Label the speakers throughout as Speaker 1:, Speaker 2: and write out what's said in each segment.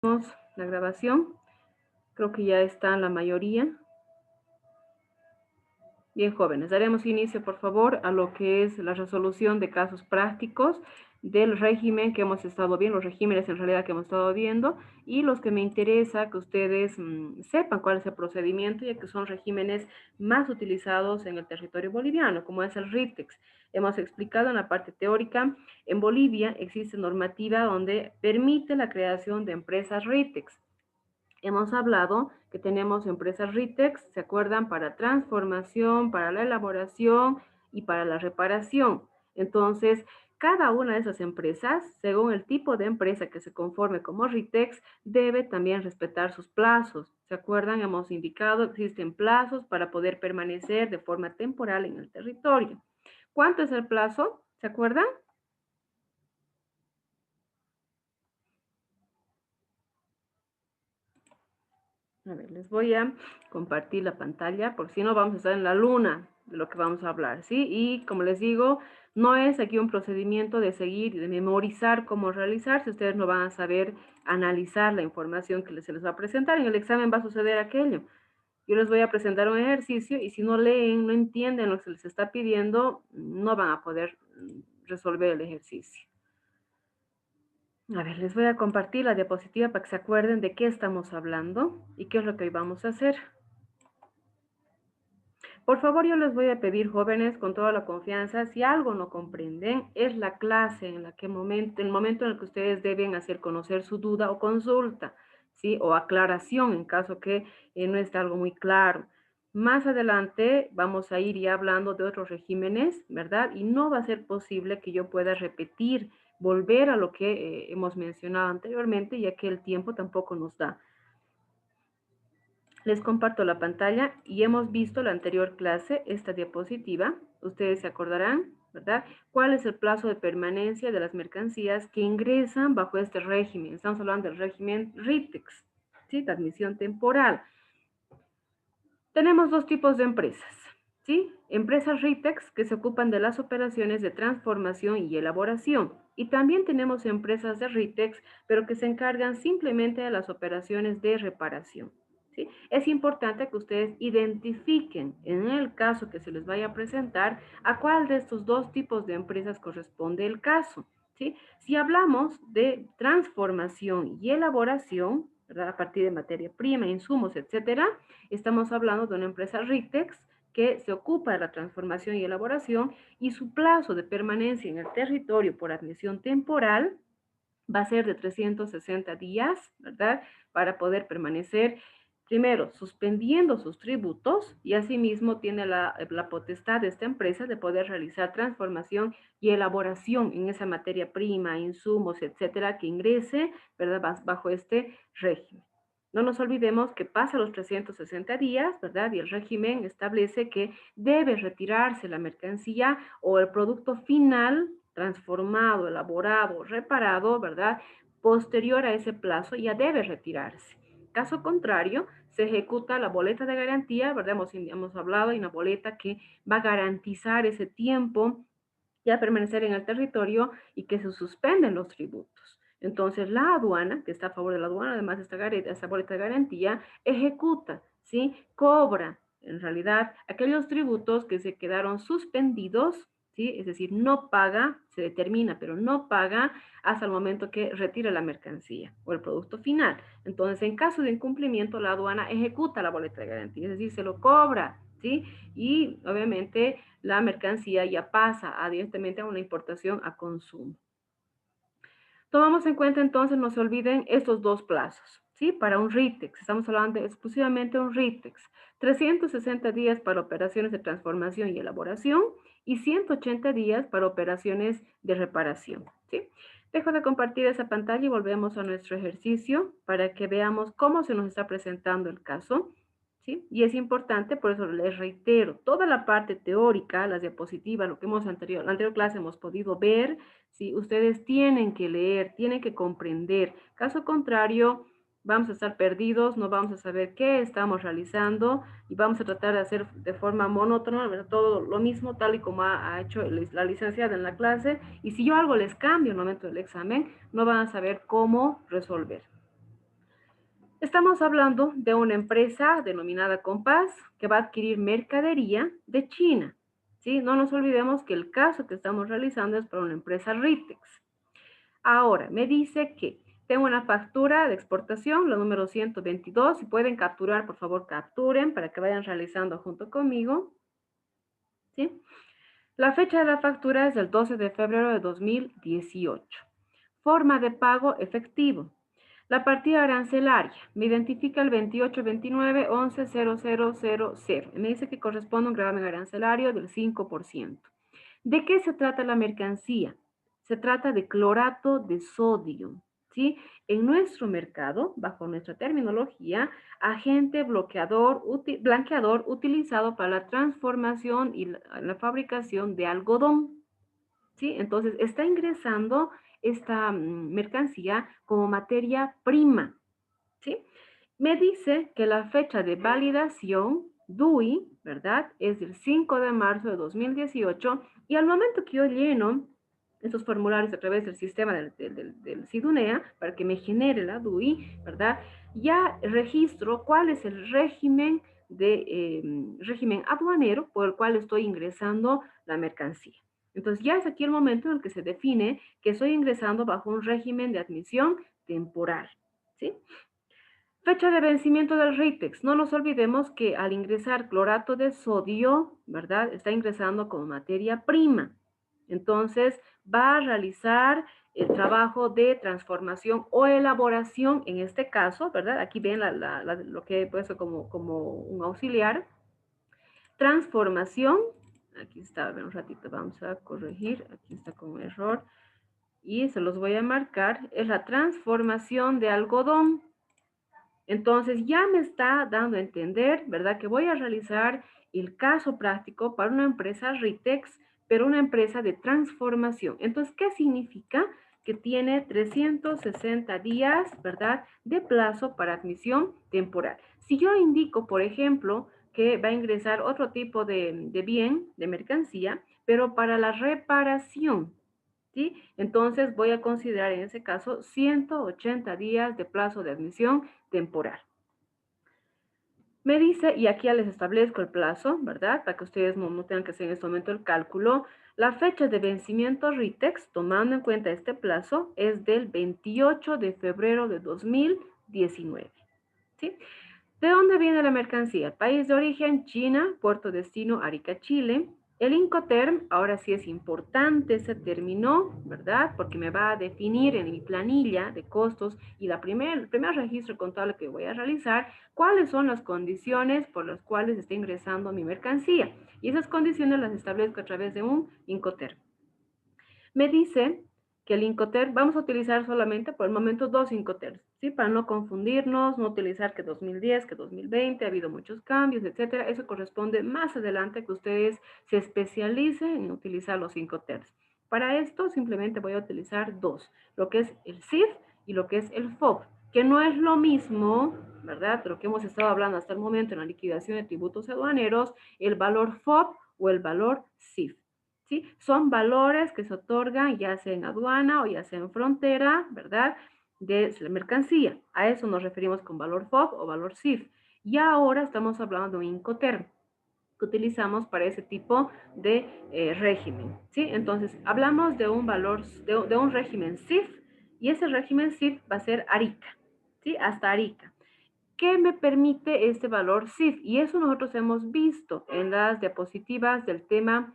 Speaker 1: La grabación. Creo que ya están la mayoría. Bien, jóvenes, daremos inicio, por favor, a lo que es la resolución de casos prácticos del régimen que hemos estado viendo, los regímenes en realidad que hemos estado viendo, y los que me interesa que ustedes sepan cuál es el procedimiento, ya que son regímenes más utilizados en el territorio boliviano, como es el RITEX. Hemos explicado en la parte teórica, en Bolivia existe normativa donde permite la creación de empresas RITEX. Hemos hablado que tenemos empresas RITEX, ¿se acuerdan? Para transformación, para la elaboración y para la reparación. Entonces, cada una de esas empresas, según el tipo de empresa que se conforme como RITEX, debe también respetar sus plazos. ¿Se acuerdan? Hemos indicado que existen plazos para poder permanecer de forma temporal en el territorio. ¿Cuánto es el plazo? ¿Se acuerdan? A ver, les voy a compartir la pantalla, porque si no vamos a estar en la luna de lo que vamos a hablar, ¿sí? Y como les digo, no es aquí un procedimiento de seguir y de memorizar cómo realizar, si ustedes no van a saber analizar la información que se les va a presentar. En el examen va a suceder aquello. Yo les voy a presentar un ejercicio y si no leen, no entienden lo que se les está pidiendo, no van a poder resolver el ejercicio. A ver, les voy a compartir la diapositiva para que se acuerden de qué estamos hablando y qué es lo que hoy vamos a hacer. Por favor, yo les voy a pedir, jóvenes, con toda la confianza, si algo no comprenden, es la clase en la que el momento en el que ustedes deben hacer conocer su duda o consulta, ¿sí? O aclaración en caso que no esté algo muy claro. Más adelante vamos a ir ya hablando de otros regímenes, ¿verdad? Y no va a ser posible que yo pueda repetir, volver a lo que hemos mencionado anteriormente, ya que el tiempo tampoco nos da. Les comparto la pantalla y hemos visto la anterior clase, esta diapositiva. Ustedes se acordarán, ¿verdad? ¿Cuál es el plazo de permanencia de las mercancías que ingresan bajo este régimen? Estamos hablando del régimen RITEX, ¿sí? De admisión temporal. Tenemos dos tipos de empresas, ¿sí? Empresas RITEX que se ocupan de las operaciones de transformación y elaboración. Y también tenemos empresas de RITEX, pero que se encargan simplemente de las operaciones de reparación. ¿Sí? Es importante que ustedes identifiquen, en el caso que se les vaya a presentar, a cuál de estos dos tipos de empresas corresponde el caso. ¿Sí? Si hablamos de transformación y elaboración, ¿verdad? A partir de materia prima, insumos, etcétera, estamos hablando de una empresa RITEX que se ocupa de la transformación y elaboración y su plazo de permanencia en el territorio por admisión temporal va a ser de 360 días, ¿verdad? Para poder permanecer, primero, suspendiendo sus tributos y asimismo tiene la potestad de esta empresa de poder realizar transformación y elaboración en esa materia prima, insumos, etcétera, que ingrese, ¿verdad? Bajo este régimen. No nos olvidemos que pasa los 360 días, ¿verdad? Y el régimen establece que debe retirarse la mercancía o el producto final transformado, elaborado, reparado, ¿verdad? Posterior a ese plazo ya debe retirarse. Caso contrario, se ejecuta la boleta de garantía, ¿verdad? Hemos hablado de una boleta que va a garantizar ese tiempo ya permanecer en el territorio y que se suspenden los tributos. Entonces, la aduana, que está a favor de la aduana, además de esta boleta de garantía, ejecuta, ¿sí? Cobra, en realidad, aquellos tributos que se quedaron suspendidos, ¿sí? Es decir, no paga, se determina, pero no paga hasta el momento que retire la mercancía o el producto final. Entonces, en caso de incumplimiento, la aduana ejecuta la boleta de garantía, es decir, se lo cobra, ¿sí? Y obviamente la mercancía ya pasa directamente a una importación a consumo. Tomamos en cuenta entonces, no se olviden, estos dos plazos, ¿sí? Para un RITEX, estamos hablando exclusivamente de un RITEX, 360 días para operaciones de transformación y elaboración y 180 días para operaciones de reparación, ¿sí? Dejo de compartir esa pantalla y volvemos a nuestro ejercicio para que veamos cómo se nos está presentando el caso. ¿Sí? Y es importante, por eso les reitero, toda la parte teórica, las diapositivas, lo que la anterior clase hemos podido ver, ¿sí? Ustedes tienen que leer, tienen que comprender. Caso contrario, vamos a estar perdidos, no vamos a saber qué estamos realizando y vamos a tratar de hacer de forma monótona, ¿verdad? Todo lo mismo, tal y como ha hecho la licenciada en la clase. Y si yo algo les cambio en el momento del examen, no van a saber cómo resolver. Estamos hablando de una empresa denominada Compás que va a adquirir mercadería de China. ¿Sí? No nos olvidemos que el caso que estamos realizando es para una empresa Ritex. Ahora, me dice que tengo una factura de exportación, la número 122. Si pueden capturar, por favor, capturen para que vayan realizando junto conmigo. ¿Sí? La fecha de la factura es el 12 de febrero de 2018. Forma de pago efectivo. La partida arancelaria me identifica el 2829-110000. Me dice que corresponde a un gravamen arancelario del 5%. ¿De qué se trata la mercancía? Se trata de clorato de sodio, ¿sí? En nuestro mercado, bajo nuestra terminología, agente blanqueador utilizado para la transformación y la fabricación de algodón, ¿sí? Entonces, está ingresando esta mercancía como materia prima, ¿sí? Me dice que la fecha de validación DUI, ¿verdad? Es del 5 de marzo de 2018 y al momento que yo lleno esos formularios a través del sistema del SIDUNEA para que me genere la DUI, ¿verdad? Ya registro cuál es el régimen aduanero por el cual estoy ingresando la mercancía. Entonces ya es aquí el momento en el que se define que estoy ingresando bajo un régimen de admisión temporal, ¿sí? Fecha de vencimiento del RITEX. No nos olvidemos que al ingresar clorato de sodio, ¿verdad? Está ingresando como materia prima. Entonces, va a realizar el trabajo de transformación o elaboración, en este caso, ¿verdad? Aquí ven lo que he puesto como un auxiliar. Transformación. Aquí está, a ver un ratito, vamos a corregir. Aquí está con error. Y se los voy a marcar. Es la transformación de algodón. Entonces ya me está dando a entender, ¿verdad? Que voy a realizar el caso práctico para una empresa Ritex, pero una empresa de transformación. Entonces, ¿qué significa? Que tiene 360 días, ¿verdad? De plazo para admisión temporal. Si yo indico, por ejemplo, que va a ingresar otro tipo de bien, de mercancía, pero para la reparación, ¿sí? Entonces voy a considerar en ese caso 180 días de plazo de admisión temporal. Me dice, y aquí ya les establezco el plazo, ¿verdad? Para que ustedes no tengan que hacer en este momento el cálculo. La fecha de vencimiento RITEX, tomando en cuenta este plazo, es del 28 de febrero de 2019, ¿sí? ¿De dónde viene la mercancía? País de origen, China, puerto destino, Arica, Chile. El Incoterm, ahora sí es importante ese término, ¿verdad? Porque me va a definir en mi planilla de costos y el primer registro contable que voy a realizar, cuáles son las condiciones por las cuales está ingresando mi mercancía. Y esas condiciones las establezco a través de un Incoterm. Me dice que el Incoterm, vamos a utilizar solamente por el momento dos Incoterms, ¿sí? Para no confundirnos, no utilizar que 2010, que 2020, ha habido muchos cambios, etcétera. Eso corresponde más adelante que ustedes se especialicen en utilizar los Incoterms. Para esto simplemente voy a utilizar dos, lo que es el CIF y lo que es el FOB, que no es lo mismo, ¿verdad? Lo que hemos estado hablando hasta el momento en la liquidación de tributos aduaneros, el valor FOB o el valor CIF. ¿Sí? Son valores que se otorgan ya sea en aduana o ya sea en frontera, ¿verdad? De la mercancía. A eso nos referimos con valor FOB o valor CIF. Y ahora estamos hablando de un Incoterm que utilizamos para ese tipo de régimen, ¿sí? Entonces, hablamos de un valor, de un régimen CIF y ese régimen CIF va a ser Arica, ¿sí? Hasta Arica. ¿Qué me permite este valor CIF? Y eso nosotros hemos visto en las diapositivas del tema.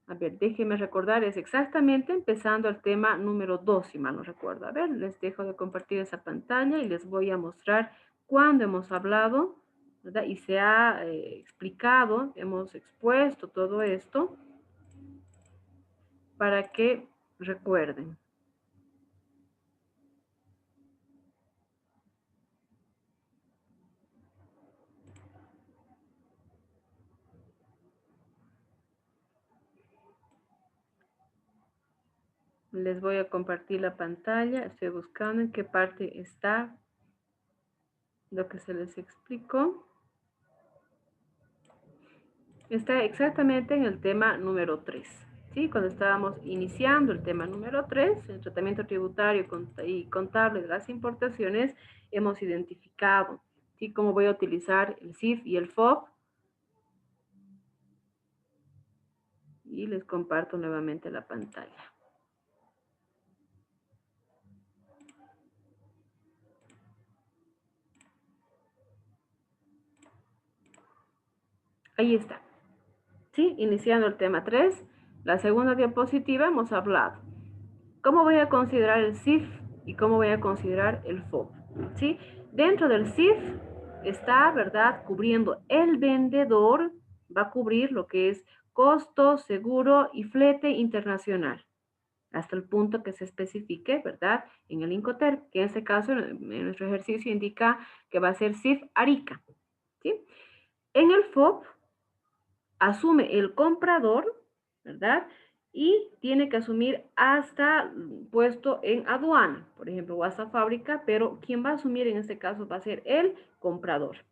Speaker 1: A ver, déjenme recordar, es exactamente empezando el tema número 2, si mal no recuerdo. A ver, les dejo de compartir esa pantalla y les voy a mostrar cuándo hemos hablado, ¿verdad? Y se ha explicado, hemos expuesto todo esto para que recuerden. Les voy a compartir la pantalla, estoy buscando en qué parte está lo que se les explicó. Está exactamente en el tema número 3. ¿Sí? Cuando estábamos iniciando el tema número 3, el tratamiento tributario y contable de las importaciones, hemos identificado. ¿Sí? ¿Cómo voy a utilizar el CIF y el FOB? Y les comparto nuevamente la pantalla. Ahí está. ¿Sí? Iniciando el tema 3, la segunda diapositiva hemos hablado. ¿Cómo voy a considerar el CIF y cómo voy a considerar el FOB? ¿Sí? Dentro del CIF está, ¿verdad? Cubriendo el vendedor, va a cubrir lo que es costo, seguro y flete internacional, hasta el punto que se especifique, ¿verdad? En el Incoterm, que en este caso, en nuestro ejercicio indica que va a ser CIF Arica, ¿sí? En el FOB, asume el comprador, ¿verdad? Y tiene que asumir hasta puesto en aduana, por ejemplo, o hasta fábrica, pero quien va a asumir en este caso va a ser el comprador.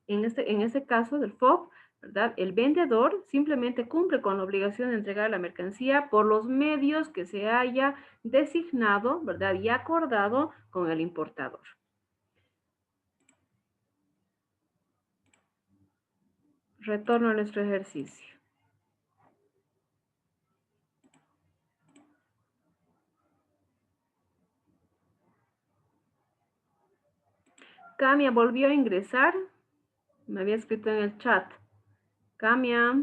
Speaker 1: En este caso del FOB, ¿verdad? El vendedor simplemente cumple con la obligación de entregar la mercancía por los medios que se haya designado, ¿verdad? Y acordado con el importador. Retorno a nuestro ejercicio. Camia volvió a ingresar. Me había escrito en el chat. Camia.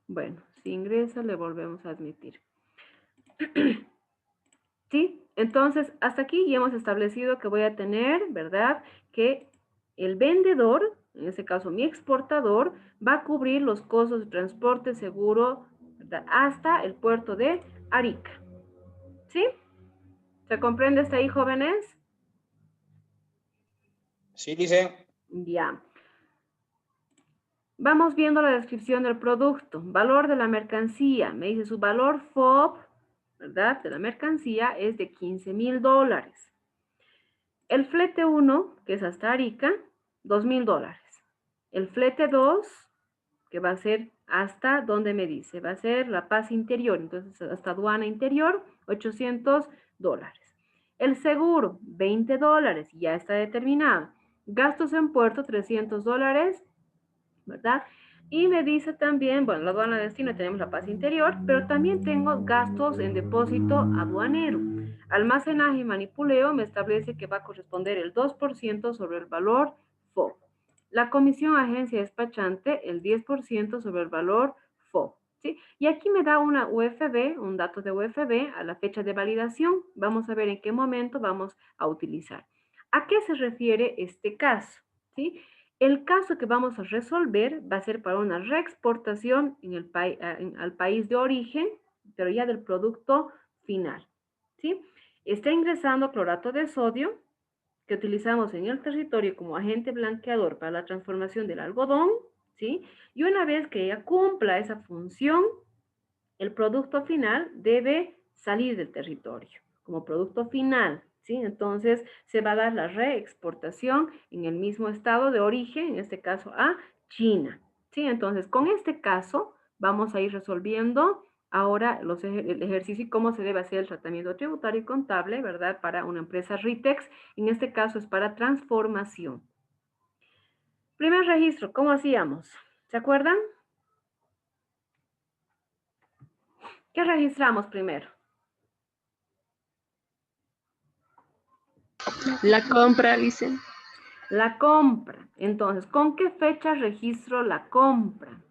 Speaker 1: Bueno, si ingresa, le volvemos a admitir. ¿Sí? Entonces, hasta aquí ya hemos establecido que voy a tener, ¿verdad? Que el vendedor, en este caso mi exportador, va a cubrir los costos de transporte seguro, ¿verdad? Hasta el puerto de Arica. ¿Sí? ¿Se comprende hasta ahí, jóvenes?
Speaker 2: Sí, dice.
Speaker 1: Ya. Vamos viendo la descripción del producto. Valor de la mercancía. Me dice su valor FOB, ¿verdad? De la mercancía es de $15,000. El flete 1, que es hasta Arica, $2,000. El flete 2, que va a ser hasta donde me dice, va a ser La Paz Interior, entonces hasta aduana interior, $800. El seguro, $20, ya está determinado. Gastos en puerto, $300, ¿verdad? Y me dice también, bueno, la aduana de destino tenemos La Paz Interior, pero también tengo gastos en depósito aduanero. Almacenaje y manipuleo me establece que va a corresponder el 2% sobre el valor FOB. La comisión agencia despachante, el 10% sobre el valor FOB. ¿Sí? Y aquí me da una UFB, un dato de UFB a la fecha de validación. Vamos a ver en qué momento vamos a utilizar. ¿A qué se refiere este caso? ¿Sí? El caso que vamos a resolver va a ser para una reexportación al país de origen, pero ya del producto final. ¿Sí? Está ingresando clorato de sodio, que utilizamos en el territorio como agente blanqueador para la transformación del algodón, ¿sí? Y una vez que ella cumpla esa función, el producto final debe salir del territorio como producto final, ¿sí? Entonces se va a dar la reexportación en el mismo estado de origen, en este caso a China, ¿sí? Entonces con este caso vamos a ir resolviendo ahora el ejercicio y cómo se debe hacer el tratamiento tributario y contable, ¿verdad? Para una empresa RITEX, en este caso es para transformación. Primer registro, ¿cómo hacíamos? ¿Se acuerdan? ¿Qué registramos primero?
Speaker 3: La compra, dicen.
Speaker 1: La compra. Entonces, ¿con qué fecha registro la compra?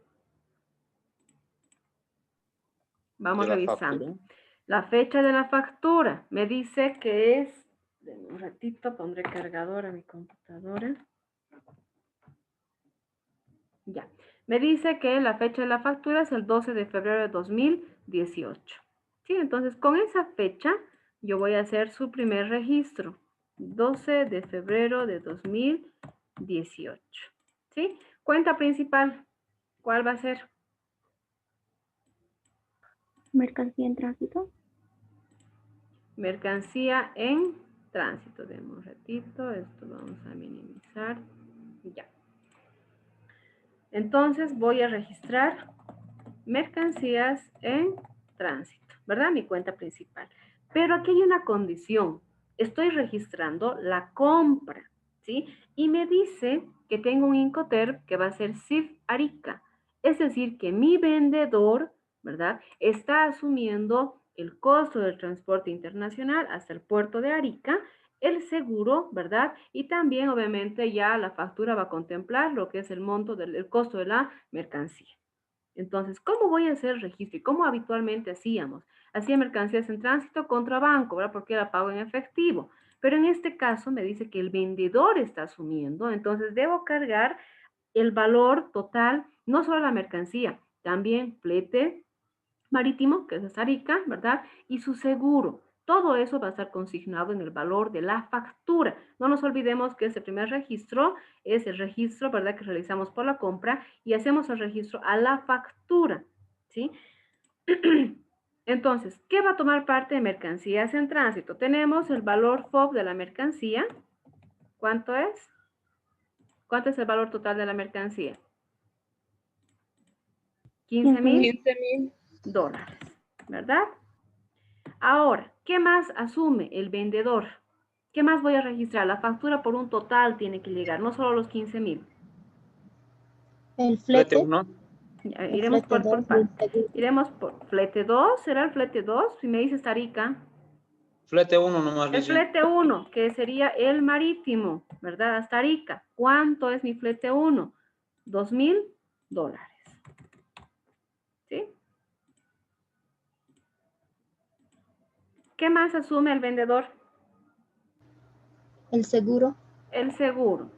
Speaker 1: Vamos revisando. La fecha de la factura. Me dice que es, denme un ratito, pondré cargador a mi computadora. Ya. Me dice que la fecha de la factura es el 12 de febrero de 2018. Sí, entonces con esa fecha yo voy a hacer su primer registro. 12 de febrero de 2018. ¿Sí? Cuenta principal. ¿Cuál va a ser?
Speaker 3: Mercancía en tránsito.
Speaker 1: Mercancía en tránsito. Denme un ratito. Esto vamos a minimizar. Ya. Entonces voy a registrar mercancías en tránsito, ¿verdad? Mi cuenta principal. Pero aquí hay una condición. Estoy registrando la compra, ¿sí? Y me dice que tengo un Incoterm que va a ser CIF Arica. Es decir, que mi vendedor, ¿verdad? Está asumiendo el costo del transporte internacional hasta el puerto de Arica, el seguro, ¿verdad? Y también, obviamente, ya la factura va a contemplar lo que es el monto del costo de la mercancía. Entonces, ¿cómo voy a hacer el registro? ¿Y cómo habitualmente hacíamos? Hacía mercancías en tránsito contra banco, ¿verdad? Porque era pago en efectivo. Pero en este caso me dice que el vendedor está asumiendo, entonces debo cargar el valor total, no solo la mercancía, también flete marítimo, que es Arica, ¿verdad? Y su seguro. Todo eso va a estar consignado en el valor de la factura. No nos olvidemos que ese primer registro es el registro, ¿verdad?, que realizamos por la compra y hacemos el registro a la factura, ¿sí? Entonces, ¿qué va a tomar parte de mercancías en tránsito? Tenemos el valor FOB de la mercancía. ¿Cuánto es? ¿Cuánto es el valor total de la mercancía? 15,000 dólares, ¿verdad? Ahora, ¿qué más asume el vendedor? ¿Qué más voy a registrar? La factura por un total tiene que llegar, no solo los 15,000.
Speaker 2: El flete
Speaker 4: 1.
Speaker 1: Iremos
Speaker 2: flete
Speaker 1: por
Speaker 2: 2 y el
Speaker 1: parte.
Speaker 2: seguro.
Speaker 1: Iremos por flete 2, ¿será el flete 2? Si me dices Arica.
Speaker 4: Flete 1 nomás,
Speaker 1: El
Speaker 4: dice.
Speaker 1: flete 1, que sería el marítimo, ¿verdad? Hasta Arica. ¿Cuánto es mi flete 1? 2,000 dólares. ¿Sí? ¿Qué más asume el vendedor?
Speaker 2: El seguro
Speaker 1: El seguro.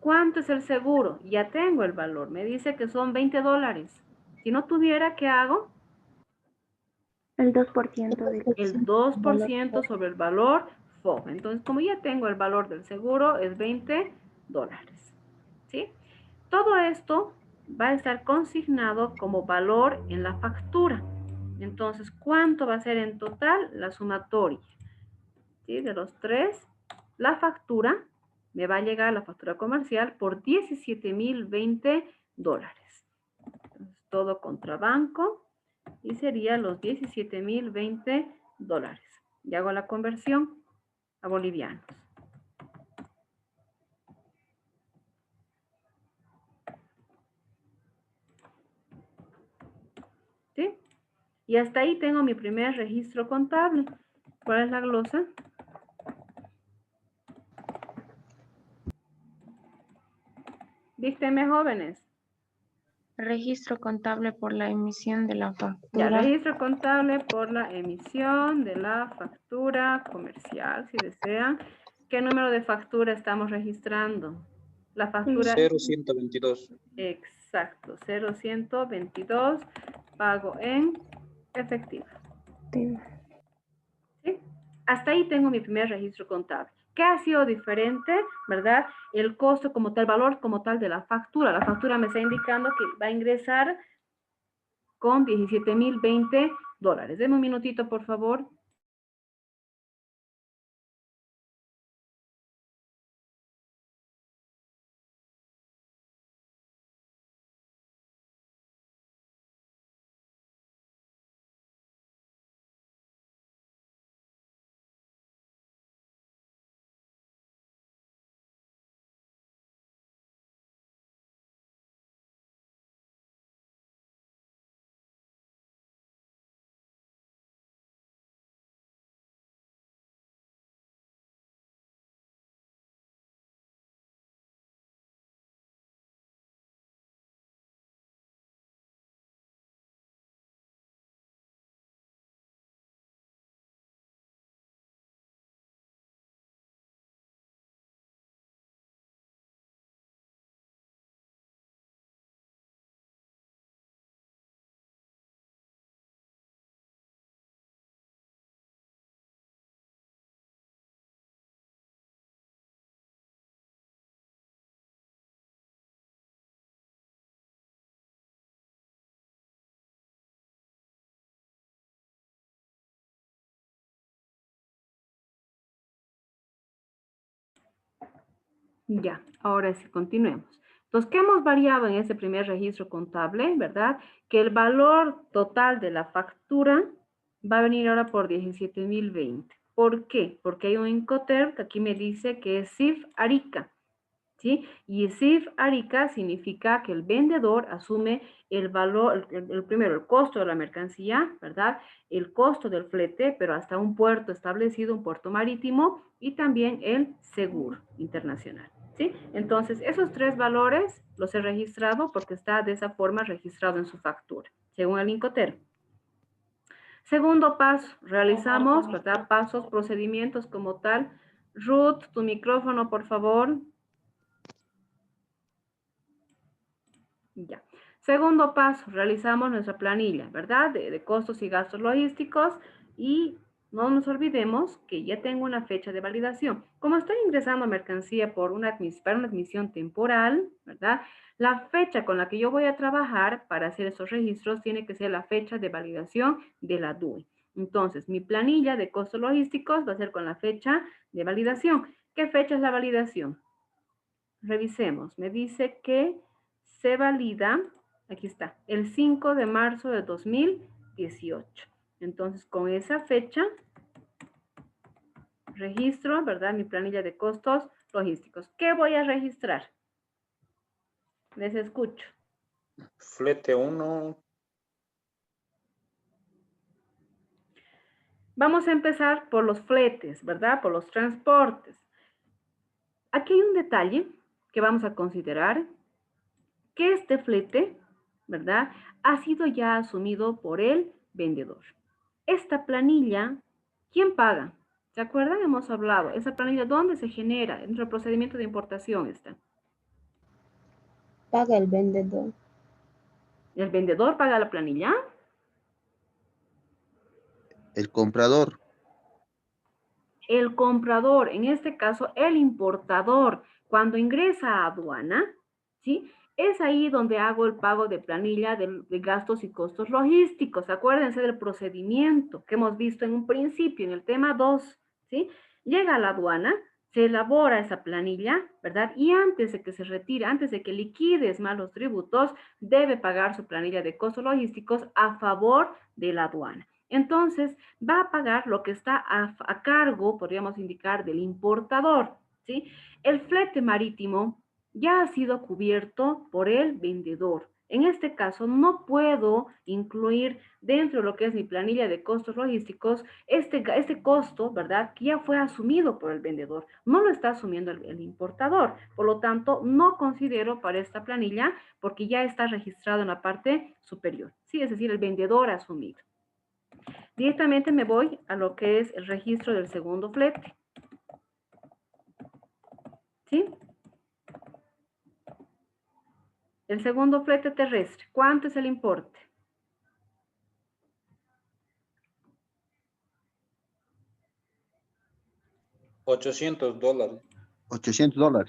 Speaker 1: ¿Cuánto es el seguro? Ya tengo el valor. Me dice que son 20 dólares. Si no tuviera, ¿qué hago?
Speaker 3: El 2% del
Speaker 1: El 2% sobre el valor FOB. Entonces, como ya tengo el valor del seguro, es 20 dólares. ¿Sí? Todo esto va a estar consignado como valor en la factura. Entonces, ¿cuánto va a ser en total la sumatoria? ¿Sí? De los tres, la factura me va a llegar, la factura comercial, por 17,020 dólares. Entonces, todo contra banco y sería los 17,020 dólares. Y hago la conversión a bolivianos. ¿Sí? Y hasta ahí tengo mi primer registro contable. ¿Cuál es la glosa? Díctenme, jóvenes.
Speaker 5: Registro contable por la emisión de la
Speaker 1: Ya,
Speaker 5: factura.
Speaker 1: registro contable por la emisión de la factura comercial, si desean. ¿Qué número de factura estamos registrando? La factura...
Speaker 4: 0122.
Speaker 1: Exacto, 0122, pago en efectivo. ¿Sí? Hasta ahí tengo mi primer registro contable. ¿Qué ha sido diferente, verdad? El costo como tal, valor como tal de la factura. La factura me está indicando que va a ingresar con 17,020 dólares. Deme un minutito, por favor. Ya, ahora sí, continuemos. Entonces, ¿qué hemos variado en ese primer registro contable, verdad? Que el valor total de la factura, va a venir ahora por 17.020. ¿Por qué? Porque hay un Incoterm que aquí me dice que es CIF Arica, ¿sí? Y CIF Arica significa que el vendedor asume el valor, primero, el costo de la mercancía, ¿verdad? El costo del flete, pero hasta un puerto establecido, un puerto marítimo, y también el seguro internacional, ¿sí? Entonces, esos tres valores los he registrado porque está de esa forma registrado en su factura, según el Incoterm. Segundo paso, realizamos, ¿verdad? Pasos, procedimientos como tal. Ruth, tu micrófono, por favor. Ya. Segundo paso, realizamos nuestra planilla, ¿verdad? De costos y gastos logísticos y no nos olvidemos que ya tengo una fecha de validación. Como estoy ingresando mercancía para una admisión temporal, ¿verdad? La fecha con la que yo voy a trabajar para hacer esos registros tiene que ser la fecha de validación de la DUE. Entonces, mi planilla de costos logísticos va a ser con la fecha de validación. ¿Qué fecha es la validación? Revisemos. Me dice que se valida, aquí está, el 5 de marzo de 2018. Entonces, con esa fecha, registro, ¿verdad? Mi planilla de costos logísticos. ¿Qué voy a registrar? Les escucho.
Speaker 4: Flete 1.
Speaker 1: Vamos a empezar por los fletes, ¿verdad? Por los transportes. Aquí hay un detalle que vamos a considerar, que este flete, ¿verdad? Ha sido ya asumido por el vendedor. Esta planilla, ¿quién paga? ¿Se acuerdan? Hemos hablado. Esa planilla, ¿dónde se genera? Dentro del procedimiento de importación está.
Speaker 2: Paga el vendedor.
Speaker 1: ¿El vendedor paga la planilla?
Speaker 6: El comprador.
Speaker 1: El comprador, en este caso el importador, cuando ingresa a aduana, ¿sí? Es ahí donde hago el pago de planilla de gastos y costos logísticos. Acuérdense del procedimiento que hemos visto en un principio, en el tema 2, ¿sí? Llega a la aduana, se elabora esa planilla, ¿verdad? Y antes de que se retire, antes de que liquides más los tributos, debe pagar su planilla de costos logísticos a favor de la aduana. Entonces, va a pagar lo que está a cargo, podríamos indicar, del importador, ¿sí? El flete marítimo ya ha sido cubierto por el vendedor. En este caso, no puedo incluir dentro de lo que es mi planilla de costos logísticos este costo, ¿verdad? Que ya fue asumido por el vendedor. No lo está asumiendo el importador. Por lo tanto, no considero para esta planilla porque ya está registrado en la parte superior, ¿sí? Es decir, el vendedor ha asumido. Directamente me voy a lo que es el registro del segundo flete. ¿Sí? El segundo flete terrestre. ¿Cuánto es el importe?
Speaker 4: $800.
Speaker 6: $800.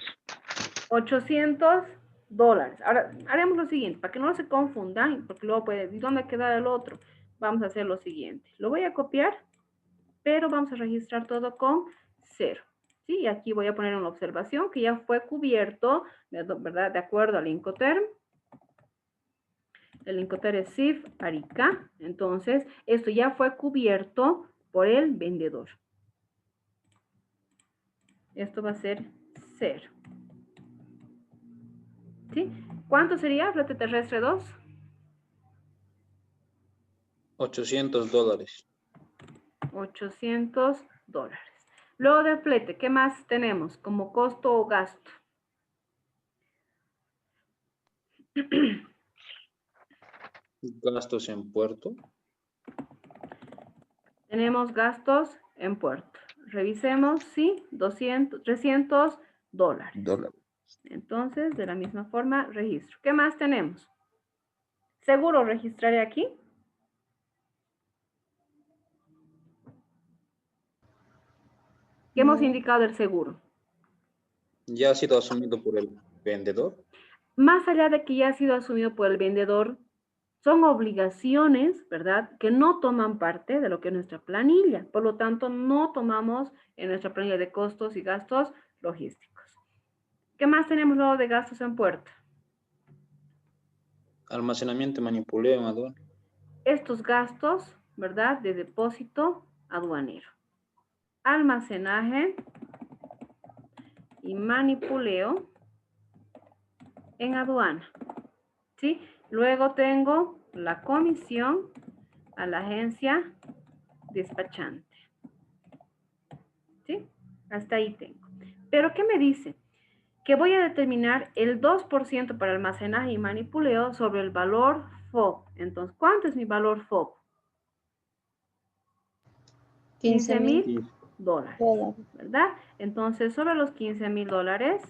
Speaker 1: $800. Ahora, haremos lo siguiente, para que no se confundan, porque luego puede decir, ¿dónde queda el otro? Vamos a hacer lo siguiente. Lo voy a copiar, pero vamos a registrar todo con 0. ¿Sí? Y aquí voy a poner una observación que ya fue cubierto, ¿verdad? De acuerdo al Incoterm. El Incoterm es CIF Arica. Entonces, esto ya fue cubierto por el vendedor. Esto va a ser 0. ¿Sí? ¿Cuánto sería flete terrestre 2?
Speaker 4: $800.
Speaker 1: $800. Luego de flete, ¿qué más tenemos como costo o gasto?
Speaker 4: Gastos en puerto.
Speaker 1: Tenemos gastos en puerto. Revisemos, sí, $300. Entonces, de la misma forma, registro. ¿Qué más tenemos? Seguro registraré aquí. ¿Qué hemos indicado del seguro?
Speaker 4: Ya ha sido asumido por el vendedor.
Speaker 1: Más allá de que ya ha sido asumido por el vendedor, son obligaciones, ¿verdad?, que no toman parte de lo que es nuestra planilla. Por lo tanto, no tomamos en nuestra planilla de costos y gastos logísticos. ¿Qué más tenemos luego de gastos en puerto?
Speaker 4: Almacenamiento y manipuleo en aduana.
Speaker 1: Estos gastos ¿verdad? De depósito aduanero. Almacenaje y manipuleo en aduana, ¿sí? Luego tengo la comisión a la agencia despachante, ¿sí? Hasta ahí tengo. Pero, ¿qué me dice? Que voy a determinar el 2% para almacenaje y manipuleo sobre el valor FOB. Entonces, ¿cuánto es mi valor FOB? 15,000 dólares, ¿verdad? Entonces, sobre los 15,000 dólares,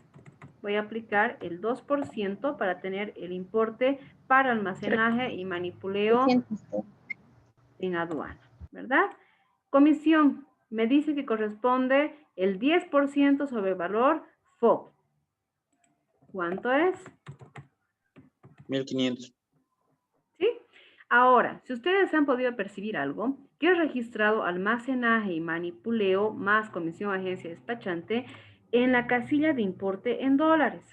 Speaker 1: voy a aplicar el 2% para tener el importe para almacenaje y manipuleo en aduana, ¿verdad? Comisión, me dice que corresponde el 10% sobre el valor FOB. ¿Cuánto es?
Speaker 4: 1.500.
Speaker 1: ¿Sí? Ahora, si ustedes han podido percibir algo, que he registrado almacenaje y manipuleo más comisión agencia despachante en la casilla de importe en dólares,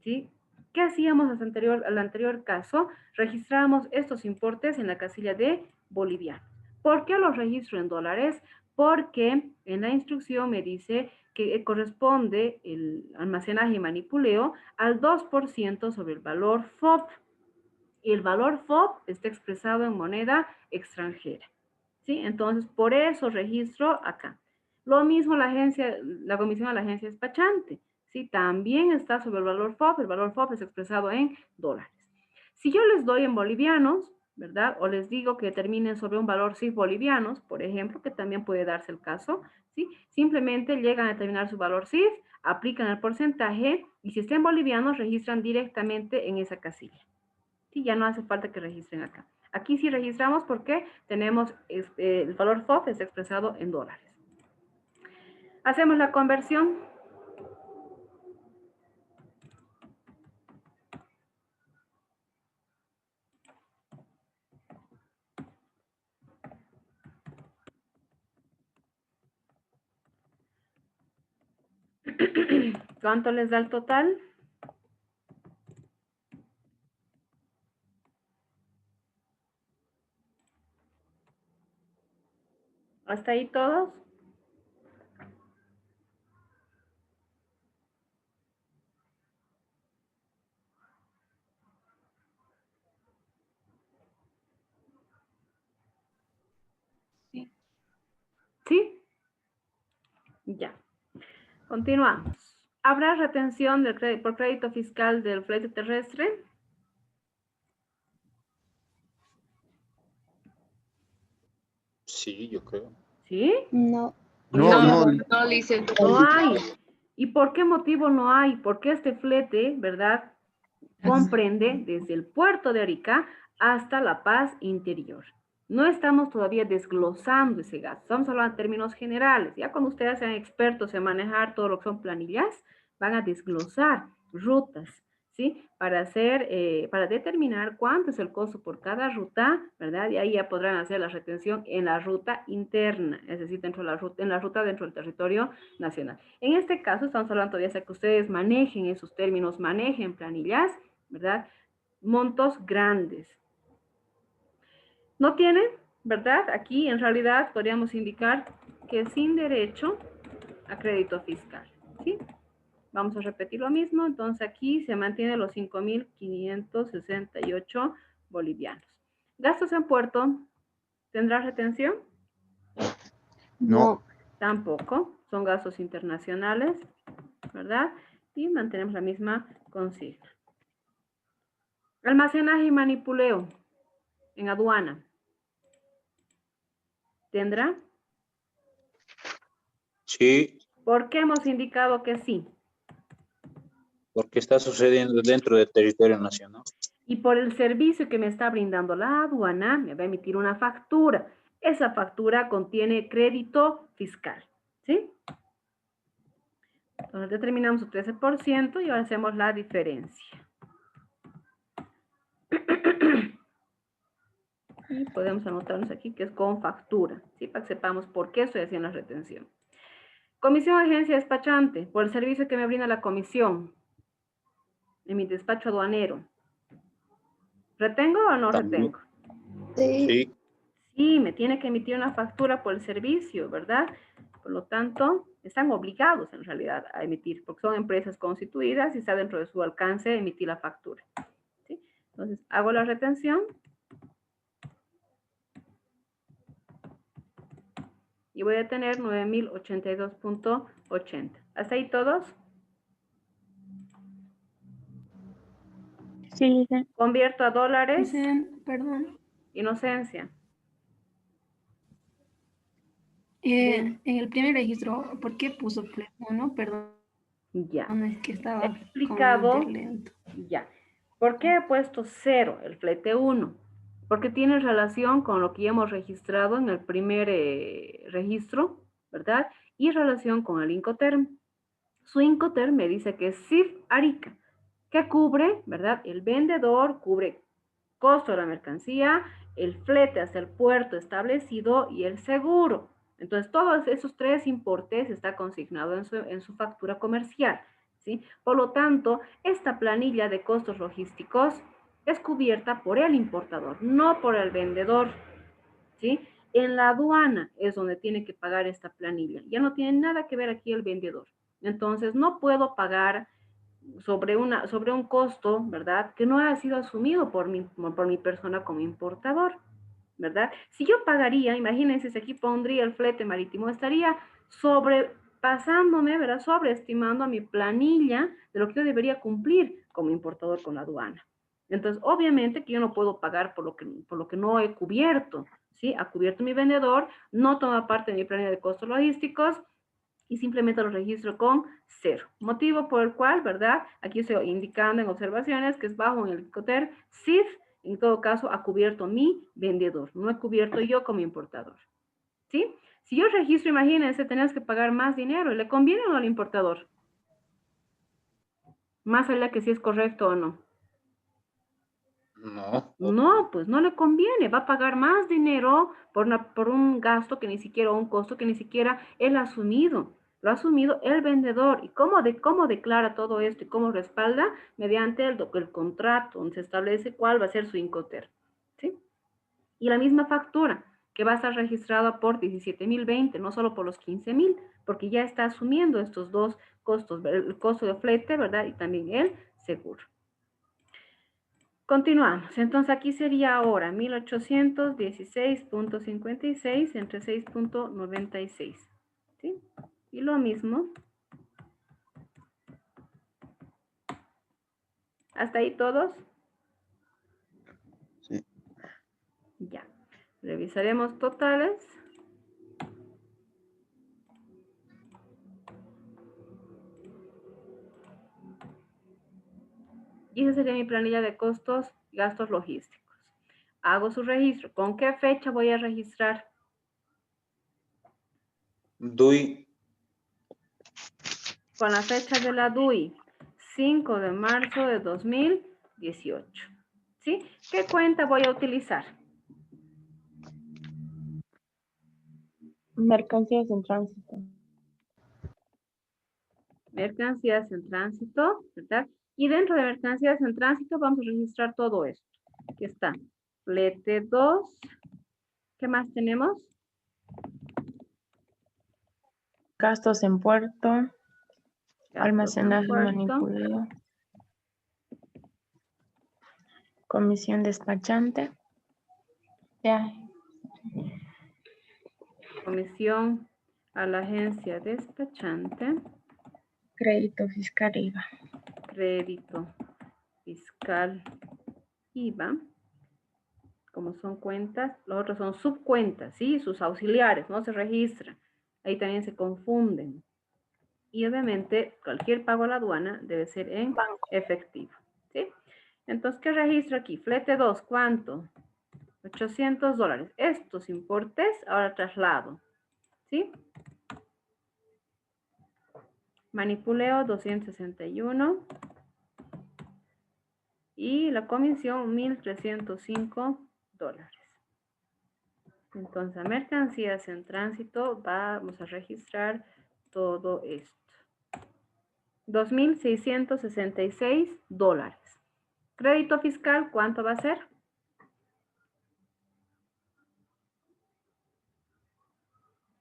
Speaker 1: ¿sí? ¿Qué hacíamos al anterior caso? Registrábamos estos importes en la casilla de bolivianos. ¿Por qué los registro en dólares? Porque en la instrucción me dice que corresponde el almacenaje y manipuleo al 2% sobre el valor FOB. Y el valor FOB está expresado en moneda extranjera, ¿sí? Entonces, por eso registro acá. Lo mismo la comisión a la agencia despachante, ¿sí? También está sobre el valor FOB es expresado en dólares. Si yo les doy en bolivianos, ¿verdad? O les digo que determinen sobre un valor CIF bolivianos, por ejemplo, que también puede darse el caso, ¿sí? Simplemente llegan a determinar su valor CIF, aplican el porcentaje y si está en bolivianos, registran directamente en esa casilla. Sí, ya no hace falta que registren acá. Aquí sí registramos porque tenemos el valor FOB es expresado en dólares. Hacemos la conversión. ¿Cuánto les da el total? ¿Hasta ahí todos?
Speaker 5: Sí.
Speaker 1: ¿Sí? Ya. Continuamos. ¿Habrá retención por crédito fiscal del flete terrestre?
Speaker 4: Sí, yo creo.
Speaker 1: ¿Sí?
Speaker 2: No.
Speaker 6: No,
Speaker 5: No, dice.
Speaker 1: No hay. ¿Y por qué motivo no hay? Porque este flete, ¿verdad? Comprende desde el puerto de Arica hasta La Paz interior. No estamos todavía desglosando ese gasto, estamos hablando en términos generales. Ya cuando ustedes sean expertos en manejar todo lo que son planillas, van a desglosar rutas, ¿sí? Para determinar cuánto es el costo por cada ruta, ¿verdad? Y ahí ya podrán hacer la retención en la ruta interna, es decir, en la ruta dentro del territorio nacional. En este caso, estamos hablando todavía de que ustedes manejen esos términos, manejen planillas, ¿verdad? Montos grandes. ¿No tienen? ¿Verdad? Aquí en realidad podríamos indicar que sin derecho a crédito fiscal, ¿sí? Vamos a repetir lo mismo, entonces aquí se mantiene los 5,568 bolivianos. ¿Gastos en puerto? ¿Tendrá retención?
Speaker 6: no.
Speaker 1: Tampoco, son gastos internacionales, ¿verdad? Y mantenemos la misma consigna. Almacenaje y manipuleo en aduana. ¿Tendrá?
Speaker 4: Sí,
Speaker 1: ¿Por qué hemos indicado que sí?
Speaker 4: porque está sucediendo dentro del territorio nacional.
Speaker 1: Y por el servicio que me está brindando la aduana, me va a emitir una factura. Esa factura contiene crédito fiscal, ¿sí? Entonces determinamos su 13% y ahora hacemos la diferencia. Y podemos anotarnos aquí que es con factura, ¿sí? Para que sepamos por qué estoy haciendo la retención. Comisión agencia despachante, por el servicio que me brinda la comisión en mi despacho aduanero. ¿Retengo o no
Speaker 4: También.
Speaker 1: retengo?
Speaker 2: Sí.
Speaker 4: Sí,
Speaker 1: Sí, me tiene que emitir una factura por el servicio, ¿verdad? Por lo tanto, están obligados en realidad a emitir, porque son empresas constituidas y está dentro de su alcance emitir la factura. ¿Sí? Entonces, hago la retención. Y voy a tener 9.082.80. ¿Hasta ahí todos?
Speaker 3: Sí,
Speaker 1: Convierto a dólares.
Speaker 2: Perdón.
Speaker 1: Inocencia.
Speaker 2: En el primer registro, ¿por qué puso flete 1? Perdón,
Speaker 1: Ya.
Speaker 2: es que estaba
Speaker 1: He
Speaker 2: con
Speaker 1: explicado.
Speaker 2: Inter lento.
Speaker 1: Ya. ¿Por qué he puesto 0, el flete 1? Porque tiene relación con lo que ya hemos registrado en el primer registro, ¿verdad? Y relación con el Incoterm. Su Incoterm me dice que es CIF Arica, que cubre, ¿verdad? El vendedor cubre costo de la mercancía, el flete hasta el puerto establecido y el seguro. Entonces, todos esos 3 importes está consignado en su factura comercial, ¿sí? Por lo tanto, esta planilla de costos logísticos es cubierta por el importador, no por el vendedor, ¿sí? En la aduana es donde tiene que pagar esta planilla. Ya no tiene nada que ver aquí el vendedor. Entonces, no puedo pagar sobre un costo, ¿verdad? Que no ha sido asumido por mi persona como importador, ¿verdad? Si yo pagaría, imagínense, si aquí pondría el flete marítimo, estaría sobrepasándome, ¿verdad? Sobreestimando a mi planilla de lo que yo debería cumplir como importador con la aduana. Entonces, obviamente que yo no puedo pagar por lo que no he cubierto, ¿sí? Ha cubierto mi vendedor, no toma parte de mi planilla de costos logísticos, y simplemente lo registro con 0. Motivo por el cual, ¿verdad? Aquí estoy indicando en observaciones que es bajo en el Incoterm CIF, en todo caso ha cubierto mi vendedor, no he cubierto yo como importador, ¿sí? Si yo registro, imagínense, tenés que pagar más dinero, ¿le conviene o no al importador? Más allá que si es correcto o no.
Speaker 4: No.
Speaker 1: No, pues no le conviene, va a pagar más dinero por un gasto que ni siquiera, un costo que ni siquiera él ha asumido. Lo ha asumido el vendedor. ¿Y cómo declara todo esto y cómo respalda? Mediante el contrato, donde se establece cuál va a ser su Incoterm, ¿sí? Y la misma factura, que va a estar registrada por 17.020, no solo por los 15.000, porque ya está asumiendo estos 2 costos, el costo de flete, ¿verdad? Y también el seguro. Continuamos. Entonces aquí sería ahora 1816.56 entre 6.96. ¿Sí? Y lo mismo. ¿Hasta ahí todos?
Speaker 6: Sí.
Speaker 1: Ya. Revisaremos totales. Y esa sería mi planilla de costos y gastos logísticos. Hago su registro. ¿Con qué fecha voy a registrar?
Speaker 4: DUI,
Speaker 1: Con la fecha de la DUI, 5 de marzo de 2018. ¿Sí? ¿Qué cuenta voy a utilizar?
Speaker 3: mercancías en tránsito.
Speaker 1: Mercancías en tránsito, ¿verdad? Y dentro de mercancías en tránsito vamos a registrar todo esto. Aquí está. Flete 2. ¿Qué más tenemos?
Speaker 5: Gastos en puerto,
Speaker 1: Gastos en
Speaker 5: almacenaje,
Speaker 1: puerto.
Speaker 5: manipuleo, comisión despachante, viaje,
Speaker 1: Comisión a la agencia despachante.
Speaker 5: crédito fiscal, IVA.
Speaker 1: Crédito fiscal, IVA. Como son cuentas, los otros son subcuentas, ¿sí? Sus auxiliares, no se registran. Ahí también se confunden. Y obviamente cualquier pago a la aduana debe ser en efectivo, ¿sí? Entonces, ¿qué registro aquí? Flete 2, ¿cuánto? $800. Estos importes, ahora traslado, ¿sí? Manipuleo 261. Y la comisión $1,305. Entonces, a mercancías en tránsito vamos a registrar todo esto. $2,666. Crédito fiscal, ¿cuánto va a ser?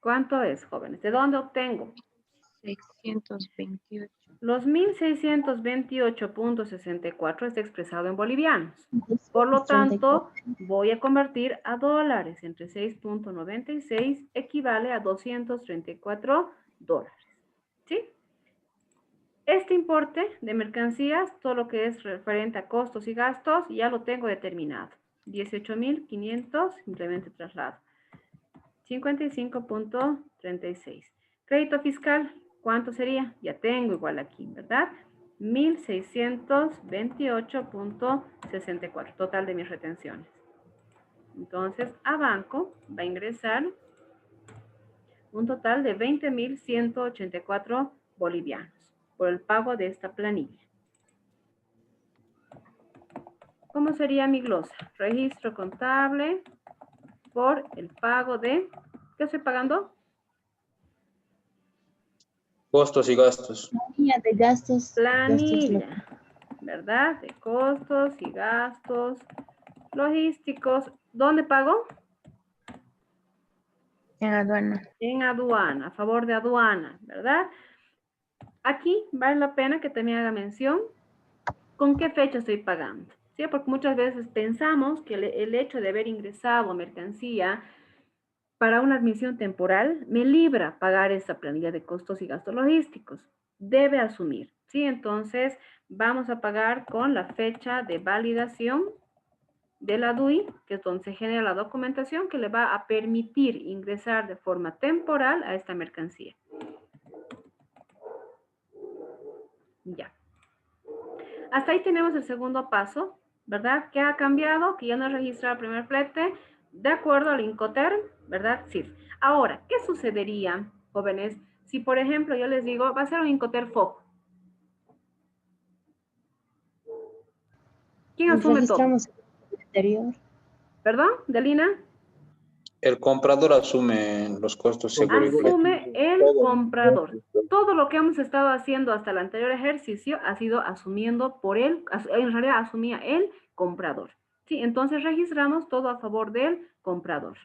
Speaker 1: ¿Cuánto es, jóvenes? ¿De dónde obtengo?
Speaker 5: 628.
Speaker 1: Los 1628.64 está expresado en bolivianos. Por lo tanto, voy a convertir a dólares. Entre 6.96 equivale a 234 dólares. ¿Sí? Este importe de mercancías, todo lo que es referente a costos y gastos, ya lo tengo determinado. 18.500, simplemente traslado. 55.36. Crédito fiscal, ¿cuánto sería? Ya tengo igual aquí, ¿verdad? 1.628.64, total de mis retenciones. Entonces, a banco va a ingresar un total de 20.184 bolivianos por el pago de esta planilla. ¿Cómo sería mi glosa? Registro contable por el pago de... ¿Qué estoy pagando?
Speaker 4: Costos y gastos.
Speaker 6: Planilla de gastos.
Speaker 1: Planilla, ¿verdad? De costos y gastos logísticos. ¿Dónde pago?
Speaker 5: En aduana.
Speaker 1: En aduana, a favor de aduana, ¿verdad? Aquí vale la pena que también haga mención con qué fecha estoy pagando, ¿sí? Porque muchas veces pensamos que el hecho de haber ingresado mercancía para una admisión temporal me libra pagar esa planilla de costos y gastos logísticos. Debe asumir, ¿sí? Entonces, vamos a pagar con la fecha de validación de la DUI, que es donde se genera la documentación que le va a permitir ingresar de forma temporal a esta mercancía. Ya. Hasta ahí tenemos el segundo paso, ¿verdad? ¿Qué ha cambiado? Que ya no he registrado el primer flete de acuerdo al Incoterm, ¿verdad? Sí. Ahora, ¿qué sucedería, jóvenes, si por ejemplo yo les digo, va a ser un Incoterm foco? ¿Quién asume todo?
Speaker 6: Registramos el anterior.
Speaker 1: ¿Perdón, Delina?
Speaker 4: El comprador asume los costos seguro y flete.
Speaker 1: Asume el comprador. Todo lo que hemos estado haciendo hasta el anterior ejercicio ha sido asumiendo por él, en realidad asumía el comprador. Sí, entonces registramos todo a favor del comprador.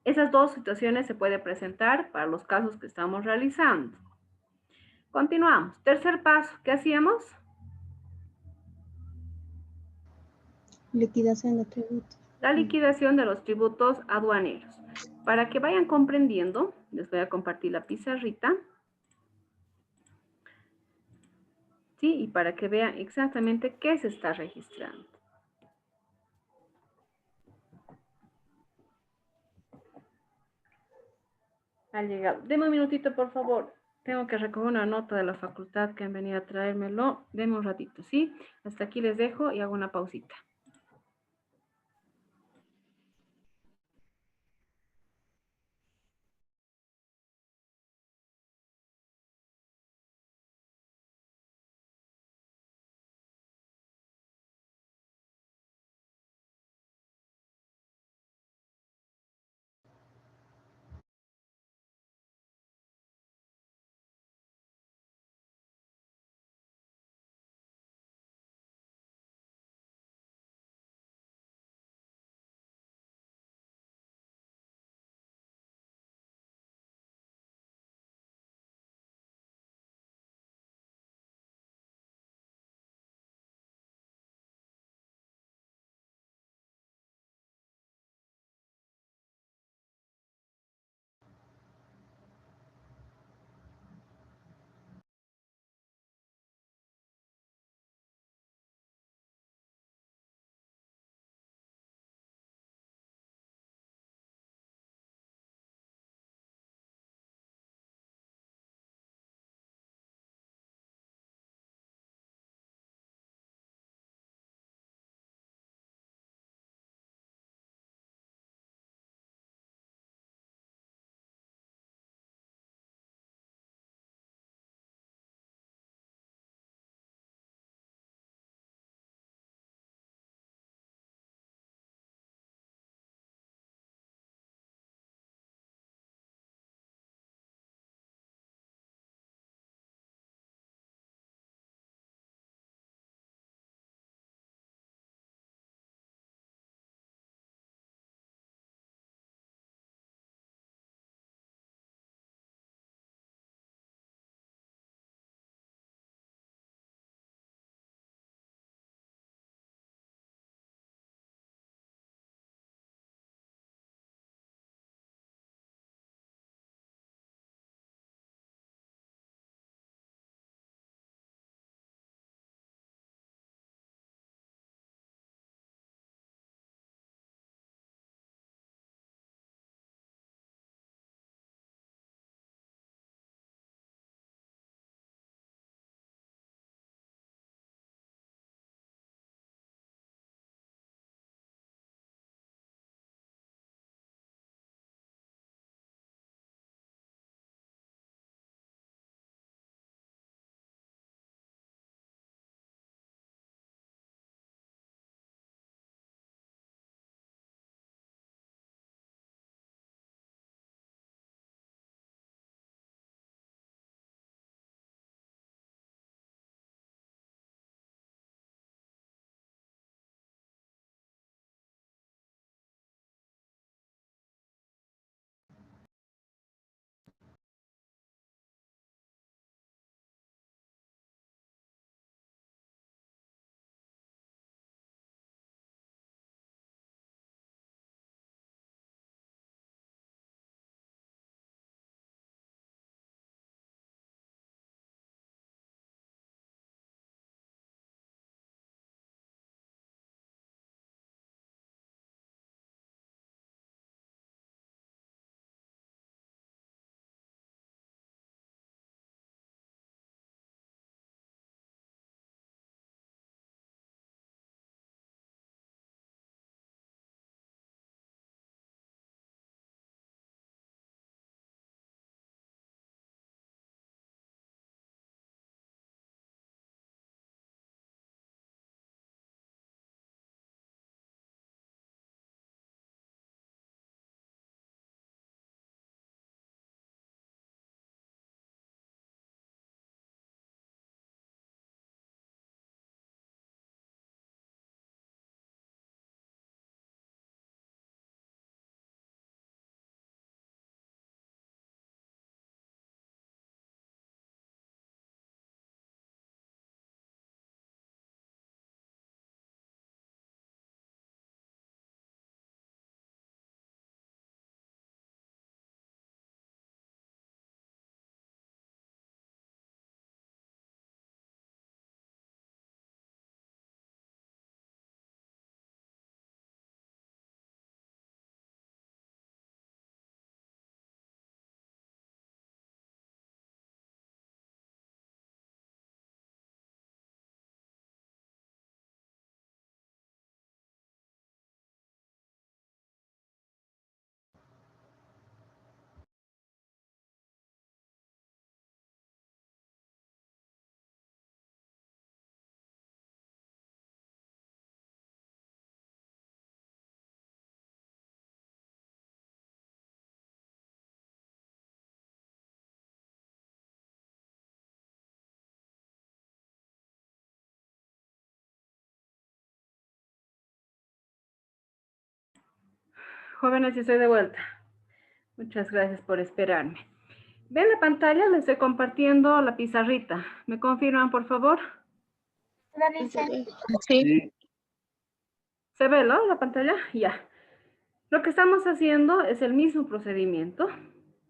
Speaker 1: Esas dos situaciones se pueden presentar para los casos que estamos realizando. Continuamos. Tercer paso, ¿qué hacíamos?
Speaker 6: Liquidación de tributos.
Speaker 1: La liquidación de los tributos aduaneros. Para que vayan comprendiendo, les voy a compartir la pizarrita. ¿Sí? Y para que vean exactamente qué se está registrando. Ha llegado. Deme un minutito, por favor. Tengo que recoger una nota de la facultad que han venido a traérmelo. Deme un ratito, ¿sí? Hasta aquí les dejo y hago una pausita. Jóvenes, y estoy de vuelta. Muchas gracias por esperarme. ¿Ven la pantalla? Les estoy compartiendo la pizarrita. ¿Me confirman, por favor?
Speaker 5: Sí.
Speaker 1: ¿Se ve, no, la pantalla? Ya. Lo que estamos haciendo es el mismo procedimiento,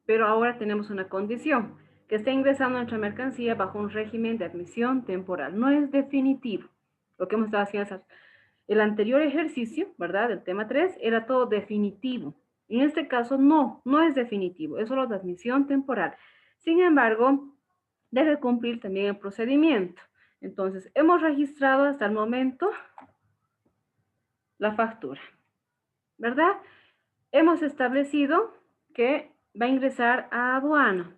Speaker 1: pero ahora tenemos una condición, que está ingresando nuestra mercancía bajo un régimen de admisión temporal. No es definitivo. Lo que hemos estado haciendo es el anterior ejercicio, ¿verdad? El tema 3 era todo definitivo. En este caso no es definitivo, es solo de admisión temporal. Sin embargo, debe cumplir también el procedimiento. Entonces, hemos registrado hasta el momento la factura, ¿verdad? Hemos establecido que va a ingresar a aduana.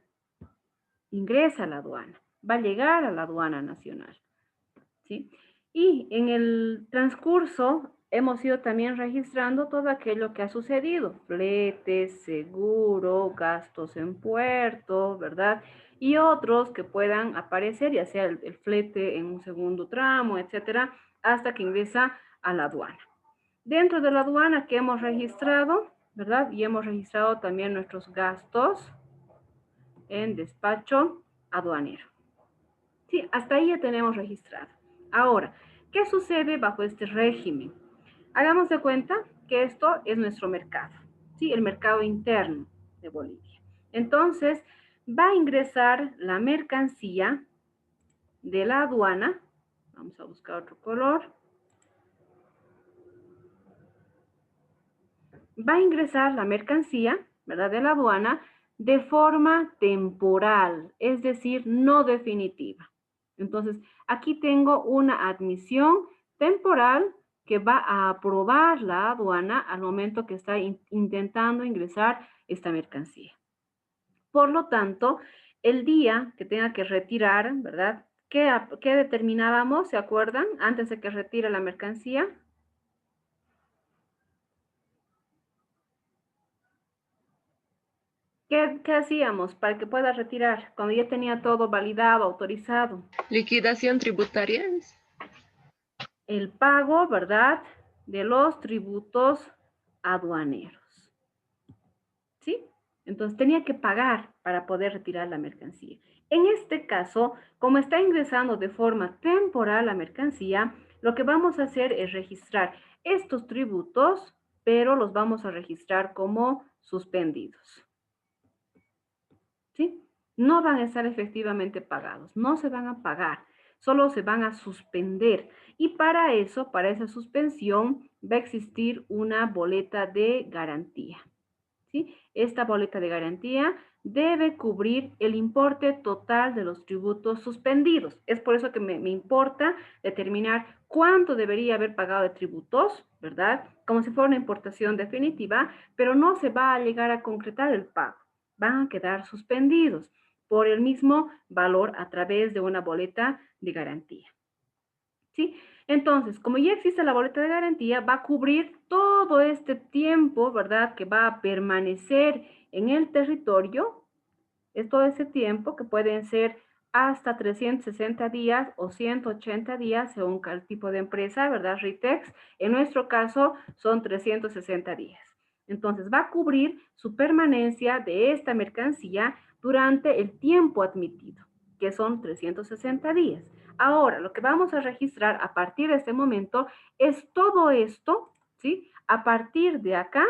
Speaker 1: Ingresa a la aduana. Va a llegar a la aduana nacional, ¿sí? Y en el transcurso hemos ido también registrando todo aquello que ha sucedido. Fletes, seguro, gastos en puerto, ¿verdad? Y otros que puedan aparecer, ya sea el flete en un segundo tramo, etcétera, hasta que ingresa a la aduana. Dentro de la aduana que hemos registrado, ¿verdad? Y hemos registrado también nuestros gastos en despacho aduanero. Sí, hasta ahí ya tenemos registrado. Ahora, ¿qué sucede bajo este régimen? Hagamos de cuenta que esto es nuestro mercado, ¿sí? El mercado interno de Bolivia. Entonces, va a ingresar la mercancía de la aduana. Vamos a buscar otro color. Va a ingresar la mercancía, ¿verdad? De la aduana de forma temporal, es decir, no definitiva. Entonces, aquí tengo una admisión temporal que va a aprobar la aduana al momento que está intentando ingresar esta mercancía. Por lo tanto, el día que tenga que retirar, ¿verdad? ¿Qué determinábamos? ¿Se acuerdan? Antes de que retire la mercancía. ¿Qué hacíamos para que pueda retirar cuando ya tenía todo validado, autorizado?
Speaker 5: Liquidación tributaria.
Speaker 1: El pago, ¿verdad?, de los tributos aduaneros. ¿Sí? Entonces tenía que pagar para poder retirar la mercancía. En este caso, como está ingresando de forma temporal la mercancía, lo que vamos a hacer es registrar estos tributos, pero los vamos a registrar como suspendidos. ¿Sí? No van a estar efectivamente pagados, no se van a pagar, solo se van a suspender. Y para eso, para esa suspensión, va a existir una boleta de garantía, ¿sí? Esta boleta de garantía debe cubrir el importe total de los tributos suspendidos. Es por eso que me importa determinar cuánto debería haber pagado de tributos, ¿verdad? Como si fuera una importación definitiva, pero no se va a llegar a concretar el pago. Van a quedar suspendidos por el mismo valor a través de una boleta de garantía, ¿sí? Entonces, como ya existe la boleta de garantía, va a cubrir todo este tiempo, ¿verdad?, que va a permanecer en el territorio. Es todo ese tiempo que pueden ser hasta 360 días o 180 días según el tipo de empresa, ¿verdad? RITEX, en nuestro caso son 360 días. Entonces va a cubrir su permanencia de esta mercancía durante el tiempo admitido, que son 360 días. Ahora, lo que vamos a registrar a partir de este momento es todo esto, ¿sí? A partir de acá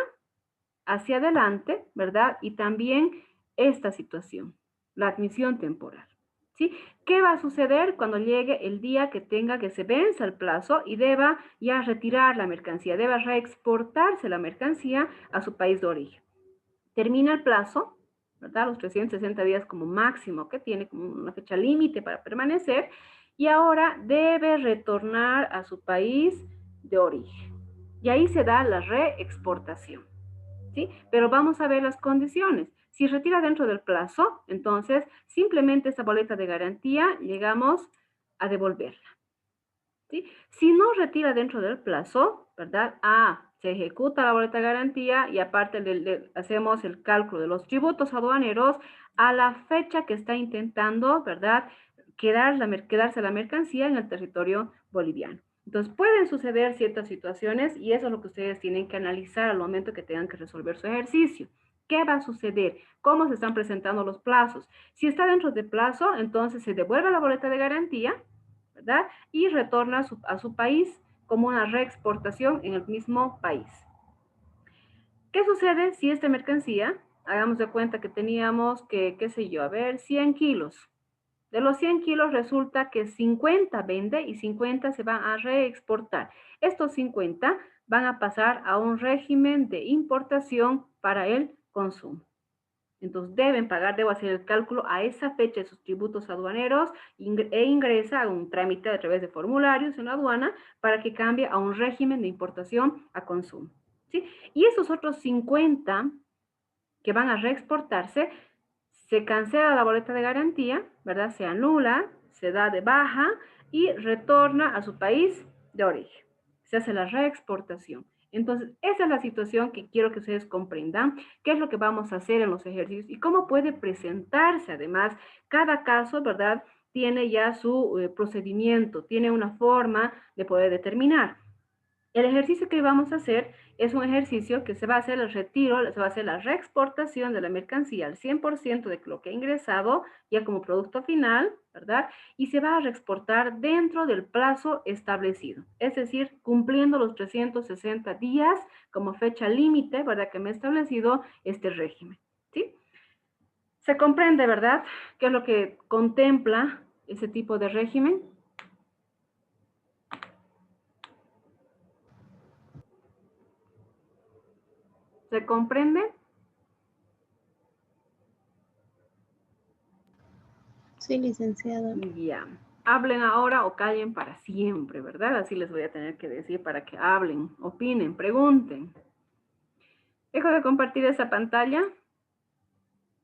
Speaker 1: hacia adelante, ¿verdad? Y también esta situación, la admisión temporal, ¿sí? ¿Qué va a suceder cuando llegue el día que tenga que se venza el plazo y deba ya retirar la mercancía, deba reexportarse la mercancía a su país de origen? Termina el plazo, ¿verdad? Los 360 días como máximo que tiene, como una fecha límite para permanecer, y ahora debe retornar a su país de origen. Y ahí se da la reexportación, ¿sí? Pero vamos a ver las condiciones. Si retira dentro del plazo, entonces simplemente esta boleta de garantía llegamos a devolverla, ¿sí? Si no retira dentro del plazo, ¿verdad? Se ejecuta la boleta de garantía y aparte hacemos el cálculo de los tributos aduaneros a la fecha que está intentando, ¿verdad?, quedarse la mercancía en el territorio boliviano. Entonces, pueden suceder ciertas situaciones y eso es lo que ustedes tienen que analizar al momento que tengan que resolver su ejercicio. ¿Qué va a suceder? ¿Cómo se están presentando los plazos? Si está dentro de plazo, entonces se devuelve la boleta de garantía, ¿verdad? Y retorna a su país como una reexportación en el mismo país. ¿Qué sucede si esta mercancía, hagamos de cuenta que teníamos que, qué sé yo, a ver, 100 kilos? De los 100 kilos resulta que 50 vende y 50 se van a reexportar. Estos 50 van a pasar a un régimen de importación para el consumo. Entonces deben pagar, debo hacer el cálculo a esa fecha de sus tributos aduaneros e ingresa a un trámite a través de formularios en la aduana para que cambie a un régimen de importación a consumo. ¿Sí? Y esos otros 50 que van a reexportarse, se cancela la boleta de garantía, ¿verdad? Se anula, se da de baja y retorna a su país de origen. Se hace la reexportación. Entonces, esa es la situación que quiero que ustedes comprendan, qué es lo que vamos a hacer en los ejercicios y cómo puede presentarse. Además, cada caso, ¿verdad? Tiene ya su procedimiento, tiene una forma de poder determinar. El ejercicio que vamos a hacer es un ejercicio que se va a hacer el retiro, se va a hacer la reexportación de la mercancía al 100% de lo que ha ingresado ya como producto final, ¿verdad? Y se va a reexportar dentro del plazo establecido, es decir, cumpliendo los 360 días como fecha límite, ¿verdad? Que me ha establecido este régimen, ¿sí? Se comprende, ¿verdad? ¿Qué es lo que contempla ese tipo de régimen? ¿Se comprende?
Speaker 6: Sí, licenciada.
Speaker 1: Ya. Hablen ahora o callen para siempre, ¿verdad? Así les voy a tener que decir para que hablen, opinen, pregunten. Dejo de compartir esa pantalla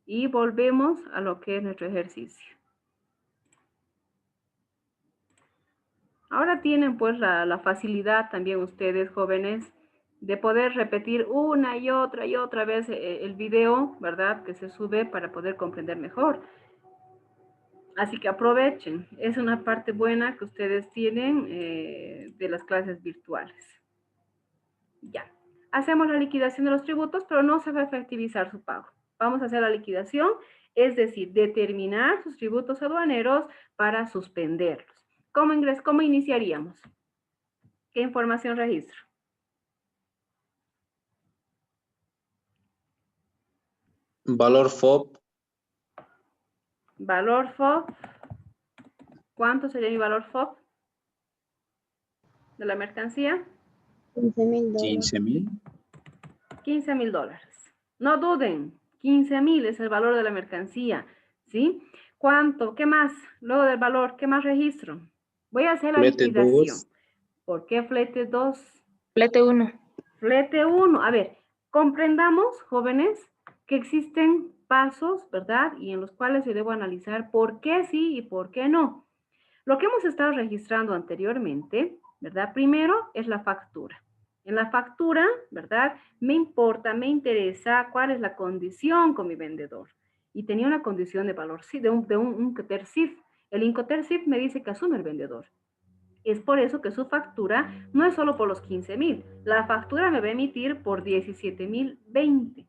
Speaker 1: y volvemos a lo que es nuestro ejercicio. Ahora tienen pues la facilidad también ustedes, jóvenes, de poder repetir una y otra vez el video, ¿verdad? Que se sube para poder comprender mejor. Así que aprovechen, es una parte buena que ustedes tienen de las clases virtuales. Ya, hacemos la liquidación de los tributos, pero no se va a efectivizar su pago. Vamos a hacer la liquidación, es decir, determinar sus tributos aduaneros para suspenderlos. ¿Cómo iniciaríamos? ¿Qué información registro?
Speaker 4: Valor FOB,
Speaker 1: Valor FOB. ¿Cuánto sería mi valor FOB de la mercancía?
Speaker 6: $15,000.
Speaker 4: 15,000.
Speaker 1: $15,000. No duden, 15,000 es el valor de la mercancía, ¿sí? ¿Cuánto? ¿Qué más? Luego del valor, ¿qué más registro? Voy a hacer la
Speaker 4: Flete
Speaker 1: liquidación.
Speaker 4: 2.
Speaker 1: ¿Por qué flete 2?
Speaker 5: Flete 1.
Speaker 1: Flete 1. A ver, comprendamos, jóvenes, que existen pasos, ¿verdad? Y en los cuales yo debo analizar por qué sí y por qué no. Lo que hemos estado registrando anteriormente, ¿verdad? Primero es la factura. En la factura, ¿verdad? Me importa, me interesa cuál es la condición con mi vendedor. Y tenía una condición de valor, sí, de un Incotercif. El Incotercif me dice que asume el vendedor. Es por eso que su factura no es solo por los 15,000. La factura me va a emitir por 17,020.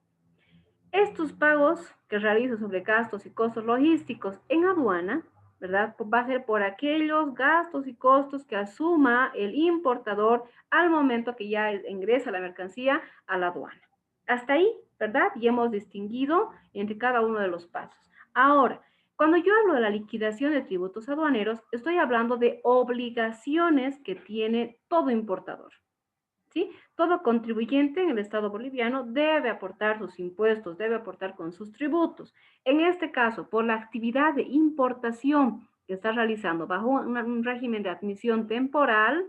Speaker 1: Estos pagos que realizo sobre gastos y costos logísticos en aduana, ¿verdad? Va a ser por aquellos gastos y costos que asuma el importador al momento que ya ingresa la mercancía a la aduana. Hasta ahí, ¿verdad? Y hemos distinguido entre cada uno de los pasos. Ahora, cuando yo hablo de la liquidación de tributos aduaneros, estoy hablando de obligaciones que tiene todo importador. ¿Sí? Todo contribuyente en el Estado boliviano debe aportar sus impuestos, debe aportar con sus tributos. En este caso, por la actividad de importación que está realizando bajo un régimen de admisión temporal,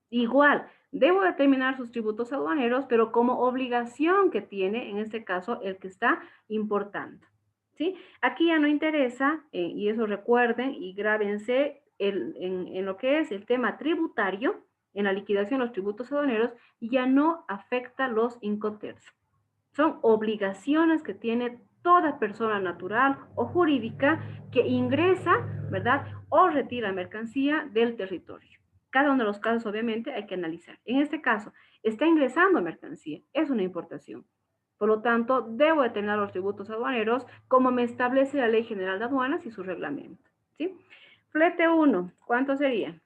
Speaker 1: igual, debo determinar sus tributos aduaneros, pero como obligación que tiene, en este caso, el que está importando. ¿Sí? Aquí ya no interesa, y eso recuerden y grábense en lo que es el tema tributario, en la liquidación de los tributos aduaneros, ya no afecta los Incoterms. Son obligaciones que tiene toda persona natural o jurídica que ingresa, ¿verdad? O retira mercancía del territorio. Cada uno de los casos, obviamente, hay que analizar. En este caso, está ingresando mercancía, es una importación. Por lo tanto, debo determinar los tributos aduaneros como me establece la Ley General de Aduanas y su reglamento. ¿Sí? Flete 1, ¿cuánto sería?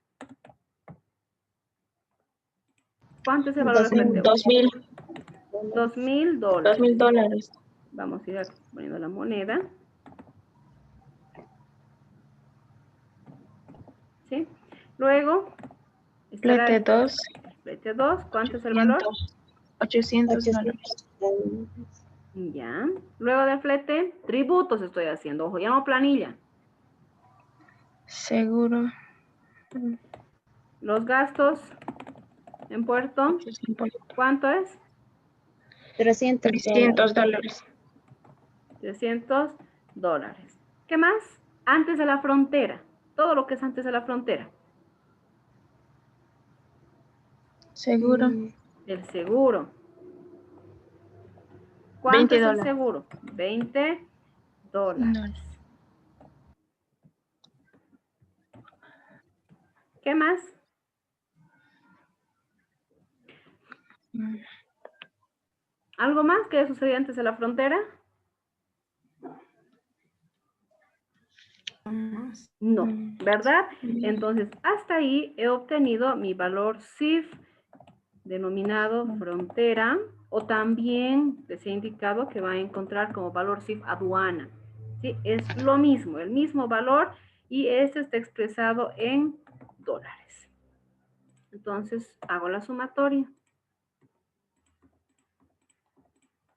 Speaker 1: ¿Cuánto es el valor de flete 1?
Speaker 5: 2.000
Speaker 1: $2,000.
Speaker 5: $2,000.
Speaker 1: Vamos a ir poniendo la moneda. ¿Sí? Luego, estará
Speaker 5: Flete 2.
Speaker 1: flete 2, ¿cuánto es el valor?
Speaker 5: $800.
Speaker 1: Ya. Luego del flete, tributos estoy haciendo. Ojo, ya no planilla.
Speaker 5: Seguro.
Speaker 1: Los gastos en puerto, ¿cuánto es?
Speaker 6: $300.
Speaker 5: $300.
Speaker 1: $300. ¿Qué más? Antes de la frontera. Todo lo que es antes de la frontera.
Speaker 5: Seguro.
Speaker 1: El seguro. ¿Cuánto es el
Speaker 5: $20.
Speaker 1: seguro? $20. ¿Qué más? ¿Algo más que sucedió antes de la frontera? No, ¿verdad? Entonces, hasta ahí he obtenido mi valor CIF denominado frontera, o también les he indicado que va a encontrar como valor CIF aduana. ¿Sí? Es lo mismo, el mismo valor, y este está expresado en dólares. Entonces, hago la sumatoria.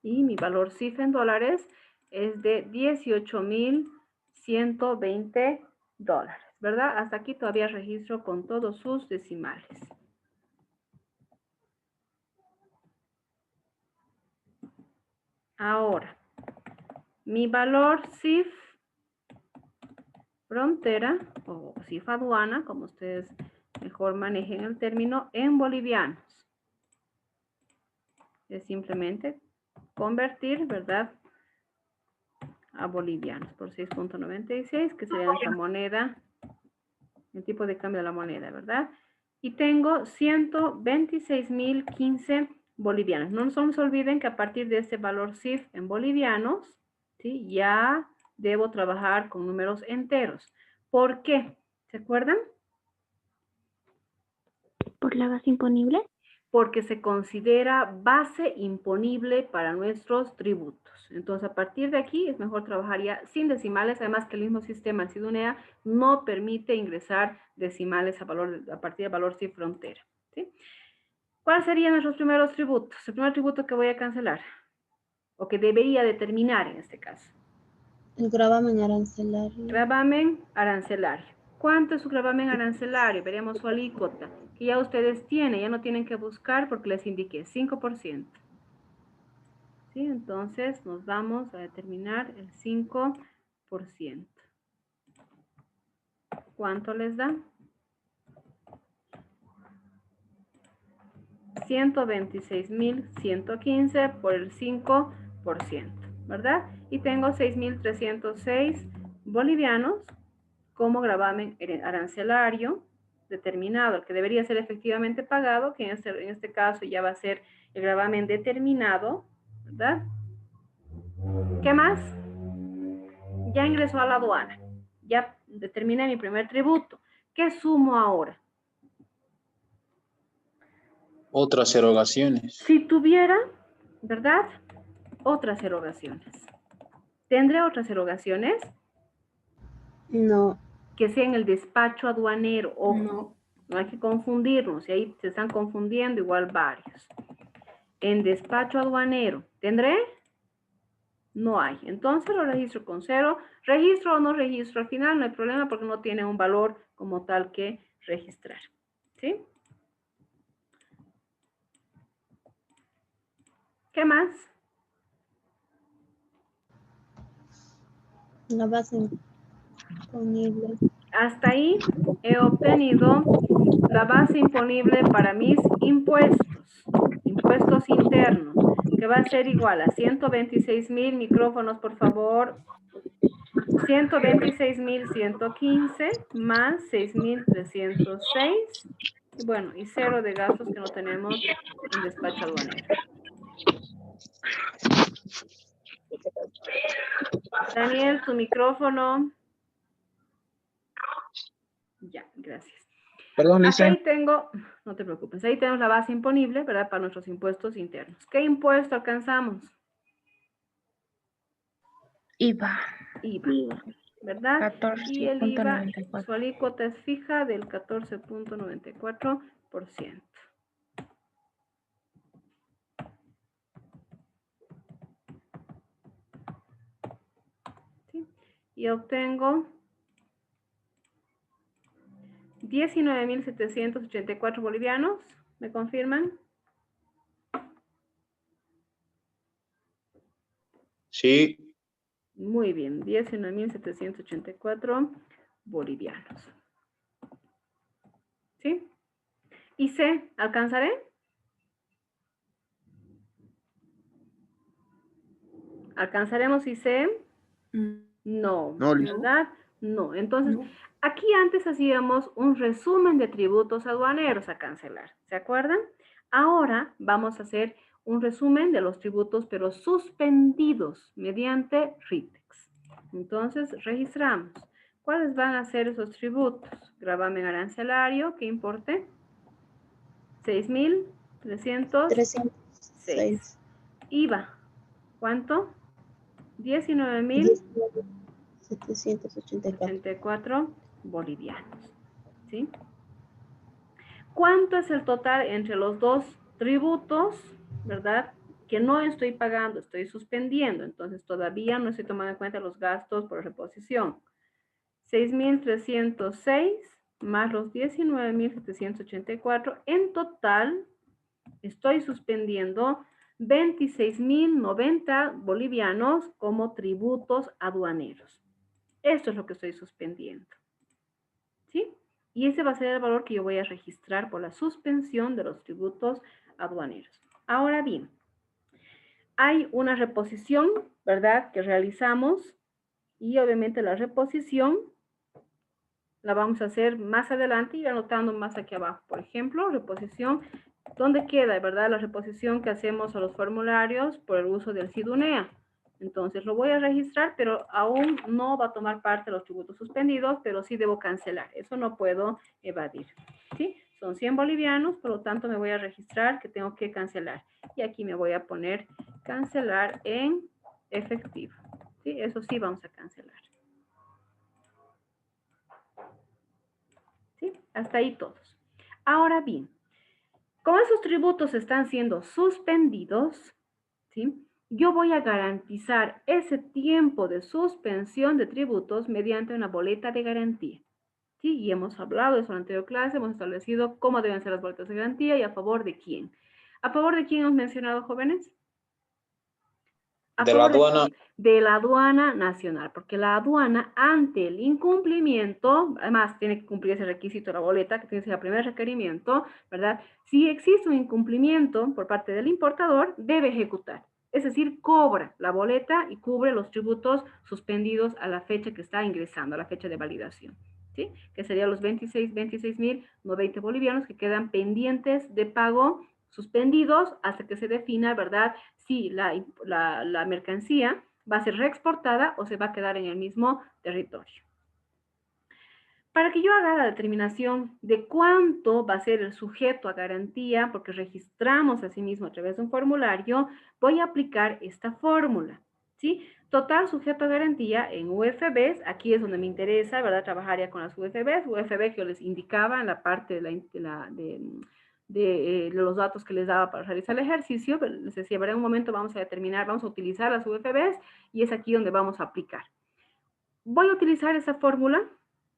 Speaker 1: Y mi valor CIF en dólares es de $18,120, ¿verdad? Hasta aquí todavía registro con todos sus decimales. Ahora, mi valor CIF frontera o CIF aduana, como ustedes mejor manejen el término, en bolivianos. Es simplemente convertir, ¿verdad?, a bolivianos por 6.96, que sería nuestra moneda, el tipo de cambio de la moneda, ¿verdad? Y tengo 126,015 bolivianos. No nos olviden que a partir de este valor CIF en bolivianos, ¿sí?, ya debo trabajar con números enteros. ¿Por qué? ¿Se acuerdan?
Speaker 3: ¿Por la base imponible?
Speaker 1: Porque se considera base imponible para nuestros tributos. Entonces, a partir de aquí es mejor trabajar ya sin decimales, además que el mismo sistema SIDUNEA no permite ingresar decimales a partir del valor CIF frontera. ¿Sí? ¿Cuáles serían nuestros primeros tributos? El primer tributo que voy a cancelar, o que debería determinar en este caso.
Speaker 6: El gravamen arancelario.
Speaker 1: Gravamen arancelario. ¿Cuánto es su gravamen arancelario? Veremos su alícuota, que ya ustedes tienen, ya no tienen que buscar porque les indiqué 5%. ¿Sí? Entonces nos vamos a determinar el 5%. ¿Cuánto les da? 126,115 por el 5%, ¿verdad? Y tengo 6,306 bolivianos como gravamen arancelario determinado, el que debería ser efectivamente pagado, que en este caso ya va a ser el gravamen determinado, ¿verdad? ¿Qué más? Ya ingresó a la aduana, ya determiné mi primer tributo. ¿Qué sumo ahora?
Speaker 4: Otras erogaciones.
Speaker 1: Si tuviera, ¿verdad?, otras erogaciones. ¿Tendré otras erogaciones?
Speaker 6: No.
Speaker 1: Que sea en el despacho aduanero.
Speaker 2: No.
Speaker 1: No hay que confundirnos, y ahí se están confundiendo igual varios. En despacho aduanero, ¿tendré? No hay. Entonces lo registro con 0. ¿Registro o no registro? Al final no hay problema porque no tiene un valor como tal que registrar. ¿Sí? ¿Qué más?
Speaker 6: La base imponible.
Speaker 1: Hasta ahí he obtenido la base imponible para mis impuestos internos, que va a ser igual a 126,000, micrófonos por favor, 126,115 más 6,306 Y bueno, y 0 de gastos que no tenemos en despacho aduanero. Daniel, tu micrófono. Ya, gracias.
Speaker 4: Perdón,
Speaker 1: Aquí
Speaker 4: Lisa.
Speaker 1: ahí tengo, no te preocupes, ahí tenemos la base imponible, ¿verdad? Para nuestros impuestos internos. ¿Qué impuesto alcanzamos?
Speaker 5: IVA,
Speaker 1: IVA, ¿verdad? Y el IVA,
Speaker 5: 14.94.
Speaker 1: su alícuota es fija del 14.94%. ¿Sí? Y obtengo 19.784 bolivianos. ¿Me confirman?
Speaker 4: Sí,
Speaker 1: Muy bien, 19.784 bolivianos. ¿Sí? ¿Y C? ¿Alcanzaré? ¿Alcanzaremos IC? No,
Speaker 7: No, Lisa.
Speaker 1: ¿verdad? No. Entonces,
Speaker 2: No.
Speaker 1: aquí antes hacíamos un resumen de tributos aduaneros a cancelar. ¿Se acuerdan? Ahora vamos a hacer un resumen de los tributos, pero suspendidos mediante RITEX. Entonces, registramos. ¿Cuáles van a ser esos tributos? Gravamen arancelario, ¿qué importe? 6.306.
Speaker 6: 306.
Speaker 1: IVA, ¿cuánto? 19.000.
Speaker 6: 784.
Speaker 1: 84 bolivianos, ¿sí? ¿Cuánto es el total entre los dos tributos, verdad? Que no estoy pagando, estoy suspendiendo, entonces todavía no estoy tomando en cuenta los gastos por reposición. 6.306 más los 19.784, en total estoy suspendiendo 26.090 bolivianos como tributos aduaneros. Esto es lo que estoy suspendiendo. ¿Sí? Y ese va a ser el valor que yo voy a registrar por la suspensión de los tributos aduaneros. Ahora bien, hay una reposición, ¿verdad?, que realizamos y obviamente la reposición la vamos a hacer más adelante y anotando más aquí abajo. Por ejemplo, reposición, ¿dónde queda, verdad, la reposición que hacemos a los formularios por el uso del SIDUNEA? Entonces lo voy a registrar, pero aún no va a tomar parte de los tributos suspendidos, pero sí debo cancelar. Eso no puedo evadir. ¿Sí? Son 100 bolivianos, por lo tanto me voy a registrar que tengo que cancelar. Y aquí me voy a poner cancelar en efectivo. ¿Sí? Eso sí vamos a cancelar. ¿Sí? Hasta ahí todos. Ahora bien, como esos tributos están siendo suspendidos, ¿sí?, yo voy a garantizar ese tiempo de suspensión de tributos mediante una boleta de garantía. ¿Sí? Y hemos hablado de eso en la anterior clase, hemos establecido cómo deben ser las boletas de garantía y a favor de quién. ¿A favor de quién hemos mencionado, jóvenes? A
Speaker 4: de la
Speaker 1: favor
Speaker 4: aduana.
Speaker 1: de la aduana nacional, porque la aduana ante el incumplimiento, además tiene que cumplir ese requisito de la boleta, que tiene que ser el primer requerimiento, ¿verdad? Si existe un incumplimiento por parte del importador, debe ejecutar. Es decir, cobra la boleta y cubre los tributos suspendidos a la fecha que está ingresando, a la fecha de validación, ¿sí? Que serían los 26.090 bolivianos que quedan pendientes de pago, suspendidos hasta que se defina, ¿verdad?, si la mercancía va a ser reexportada o se va a quedar en el mismo territorio. Para que yo haga la determinación de cuánto va a ser el sujeto a garantía, porque registramos asimismo a través de un formulario, voy a aplicar esta fórmula, ¿sí? Total sujeto a garantía en UFBs, aquí es donde me interesa, ¿verdad?, trabajar ya con las UFBs, UFB que yo les indicaba en la parte de los datos que les daba para realizar el ejercicio. Les decía, en un momento vamos a determinar, vamos a utilizar las UFBs y es aquí donde vamos a aplicar. Voy a utilizar esa fórmula,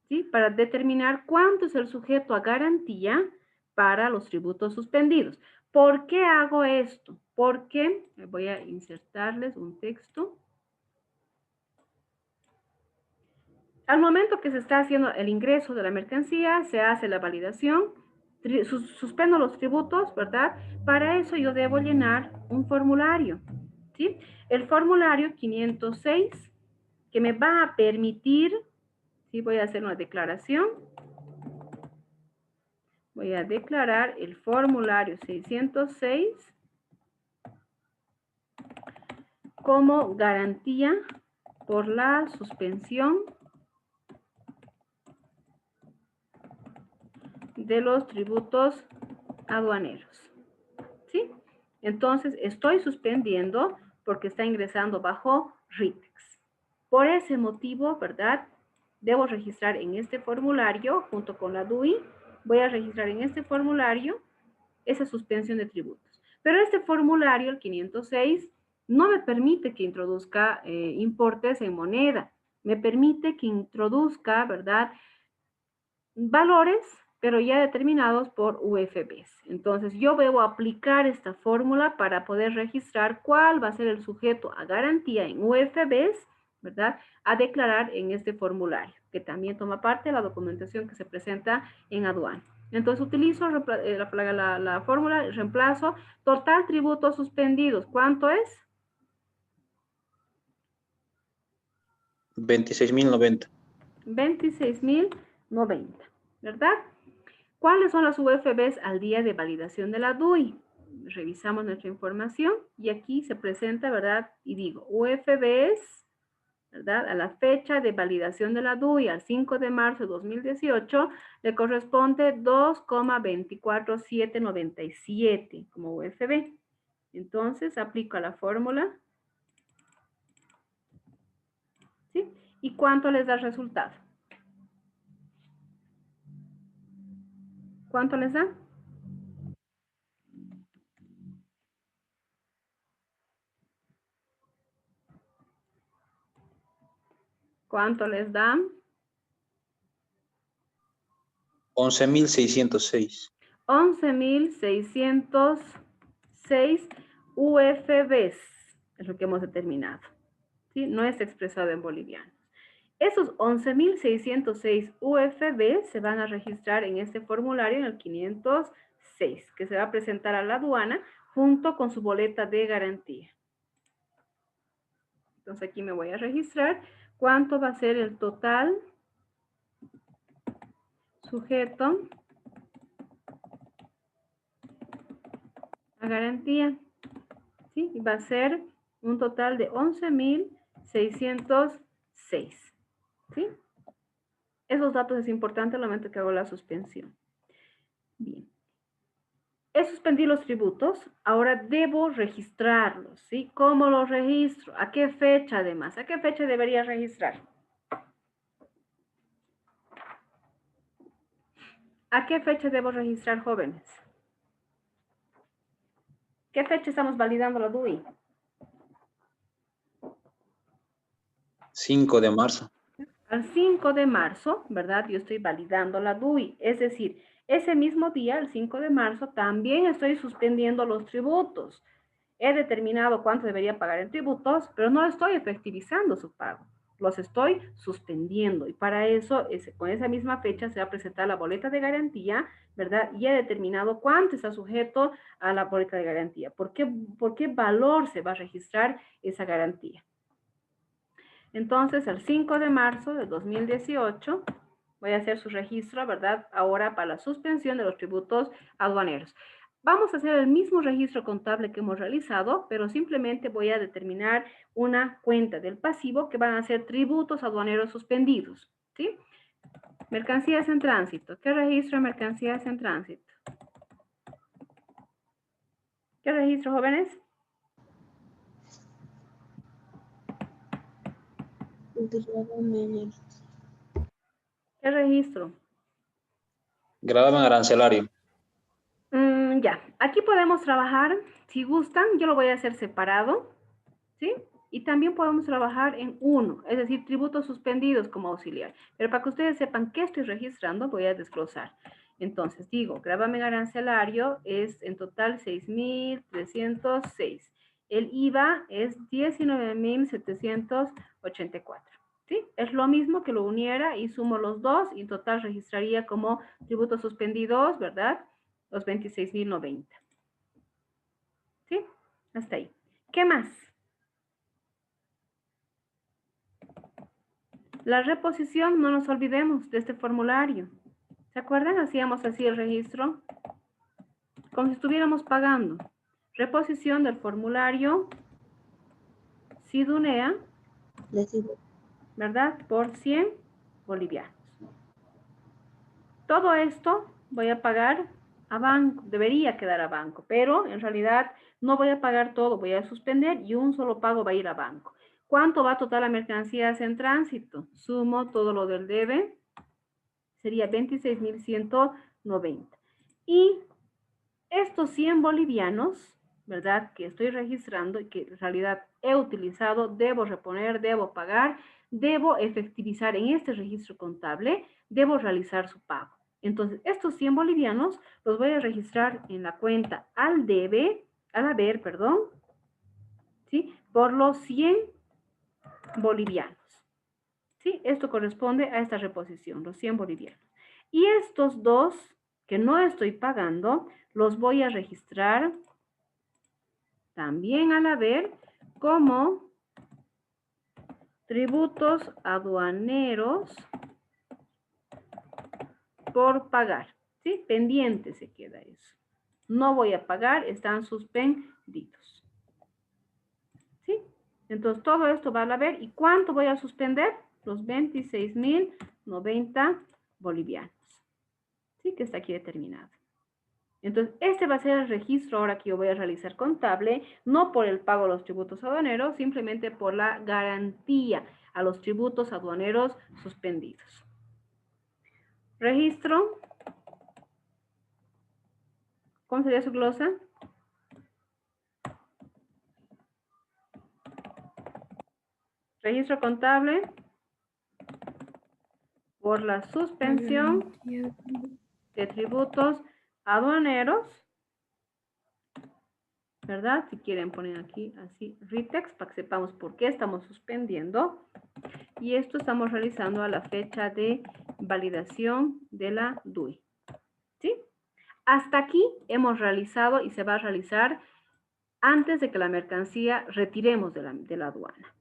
Speaker 1: ¿sí?, para determinar cuánto es el sujeto a garantía para los tributos suspendidos. ¿Por qué hago esto? Porque voy a insertarles un texto. Al momento que se está haciendo el ingreso de la mercancía, se hace la validación, suspendo los tributos, ¿verdad? Para eso yo debo llenar un formulario, ¿sí? El formulario 506, que me va a permitir, ¿sí?, voy a hacer una declaración, Voy a declarar el formulario 606 como garantía por la suspensión de los tributos aduaneros. ¿Sí? Entonces, estoy suspendiendo porque está ingresando bajo RITEX. Por ese motivo, ¿verdad? Debo registrar en este formulario, junto con la DUI, voy a registrar en este formulario esa suspensión de tributos. Pero este formulario, el 506, no me permite que introduzca importes en moneda. Me permite que introduzca, ¿verdad?, valores, pero ya determinados por UFBs. Entonces, yo debo aplicar esta fórmula para poder registrar cuál va a ser el sujeto a garantía en UFBs, ¿verdad?, a declarar en este formulario, que también toma parte de la documentación que se presenta en aduana. Entonces, utilizo la fórmula, reemplazo, total tributos suspendidos. ¿Cuánto es?
Speaker 4: 26.090.
Speaker 1: 26.090, ¿verdad? ¿Cuáles son las UFBs al día de validación de la DUI? Revisamos nuestra información y aquí se presenta, ¿verdad? Y digo, UFBs, ¿verdad? A la fecha de validación de la DUI, al 5 de marzo de 2018, le corresponde 2,24797 como UFB. Entonces, aplico la fórmula. ¿Sí? ¿Y cuánto les da el resultado? ¿Cuánto les da? ¿Cuánto les da?
Speaker 4: 11.606.
Speaker 1: 11.606 UFBs es lo que hemos determinado. ¿Sí? No está expresado en bolivianos. Esos 11.606 UFBs se van a registrar en este formulario en el 506, que se va a presentar a la aduana junto con su boleta de garantía. Entonces aquí me voy a registrar. ¿Cuánto va a ser el total sujeto a garantía? ¿Sí? Va a ser un total de 11.606. ¿Sí? Esos datos es importante al momento que hago la suspensión. Bien. He suspendido los tributos, ahora debo registrarlos, ¿sí? ¿Cómo los registro? ¿A qué fecha además? ¿A qué fecha debería registrar? ¿A qué fecha debo registrar, jóvenes? ¿Qué fecha estamos validando la DUI?
Speaker 4: 5 de marzo.
Speaker 1: Al 5 de marzo, ¿verdad? Yo estoy validando la DUI, es decir, ese mismo día, el 5 de marzo, también estoy suspendiendo los tributos. He determinado cuánto debería pagar en tributos, pero no estoy efectivizando su pago. Los estoy suspendiendo y para eso, con esa misma fecha, se va a presentar la boleta de garantía, ¿verdad? Y he determinado cuánto está sujeto a la boleta de garantía. ¿Por qué valor se va a registrar esa garantía? Entonces, el 5 de marzo de 2018, voy a hacer su registro, ¿verdad? Ahora para la suspensión de los tributos aduaneros. Vamos a hacer el mismo registro contable que hemos realizado, pero simplemente voy a determinar una cuenta del pasivo que van a ser tributos aduaneros suspendidos, ¿sí? Mercancías en tránsito. ¿Qué registro de mercancías en tránsito? ¿Qué registro, jóvenes? ¿Qué registro?
Speaker 4: Gravamen arancelario.
Speaker 1: Ya, aquí podemos trabajar, si gustan, yo lo voy a hacer separado, ¿sí? Y también podemos trabajar en uno, es decir, tributos suspendidos como auxiliar. Pero para que ustedes sepan qué estoy registrando, voy a desglosar. Entonces, digo, gravamen arancelario es en total 6.306. El IVA es 19.784. ¿Sí? Es lo mismo que lo uniera y sumo los dos y en total registraría como tributos suspendidos, ¿verdad? Los 26.090. ¿Sí? Hasta ahí. ¿Qué más? La reposición, no nos olvidemos de este formulario. ¿Se acuerdan? Hacíamos así el registro, como si estuviéramos pagando. Reposición del formulario Sidunea,
Speaker 6: Decido.
Speaker 1: ¿verdad? Por 100 bolivianos. Todo esto voy a pagar a banco, debería quedar a banco, pero en realidad no voy a pagar todo, voy a suspender y un solo pago va a ir a banco. ¿Cuánto va a total la mercancías en tránsito? Sumo todo lo del debe, sería 26.190. Y estos 100 bolivianos, ¿verdad? Que estoy registrando y que en realidad he utilizado, debo reponer, debo pagar, debo efectivizar en este registro contable, debo realizar su pago. Entonces, estos 100 bolivianos los voy a registrar en la cuenta al haber, perdón, ¿sí? Por los 100 bolivianos. ¿Sí? Esto corresponde a esta reposición, los 100 bolivianos. Y estos dos que no estoy pagando, los voy a registrar también al haber como tributos aduaneros por pagar. ¿Sí? Pendiente se queda eso. No voy a pagar, están suspendidos. ¿Sí? Entonces todo esto va al haber. ¿Y cuánto voy a suspender? Los 26.090 bolivianos. ¿Sí? Que está aquí determinado. Entonces, este va a ser el registro ahora que yo voy a realizar contable, no por el pago de los tributos aduaneros, simplemente por la garantía a los tributos aduaneros suspendidos. Registro. ¿Cómo sería su glosa? Registro contable por la suspensión de tributos aduaneros, ¿verdad? Si quieren poner aquí así RITEX para que sepamos por qué estamos suspendiendo. Y esto estamos realizando a la fecha de validación de la DUI. ¿Sí? Hasta aquí hemos realizado y se va a realizar antes de que la mercancía retiremos de la aduana.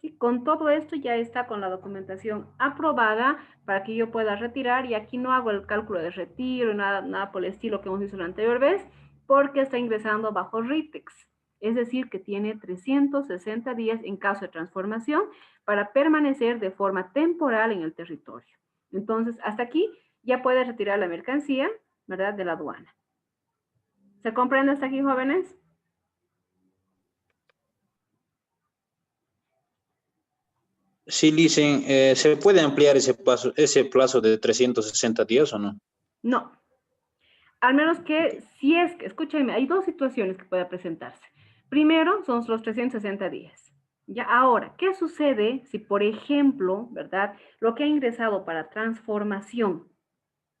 Speaker 1: ¿Sí? Con todo esto ya está con la documentación aprobada para que yo pueda retirar, y aquí no hago el cálculo de retiro, nada por el estilo que hemos visto la anterior vez, porque está ingresando bajo RITEX. Es decir, que tiene 360 días en caso de transformación para permanecer de forma temporal en el territorio. Entonces, hasta aquí ya puede retirar la mercancía, ¿verdad?, de la aduana. ¿Se comprende hasta aquí, jóvenes?
Speaker 4: Sí, Licen, ¿se puede ampliar ese plazo de 360 días o no?
Speaker 1: No. Al menos que, si es que, escúchame, hay dos situaciones que pueden presentarse. Primero, son los 360 días. Ya, ahora, ¿qué sucede si, por ejemplo, ¿verdad?, lo que ha ingresado para transformación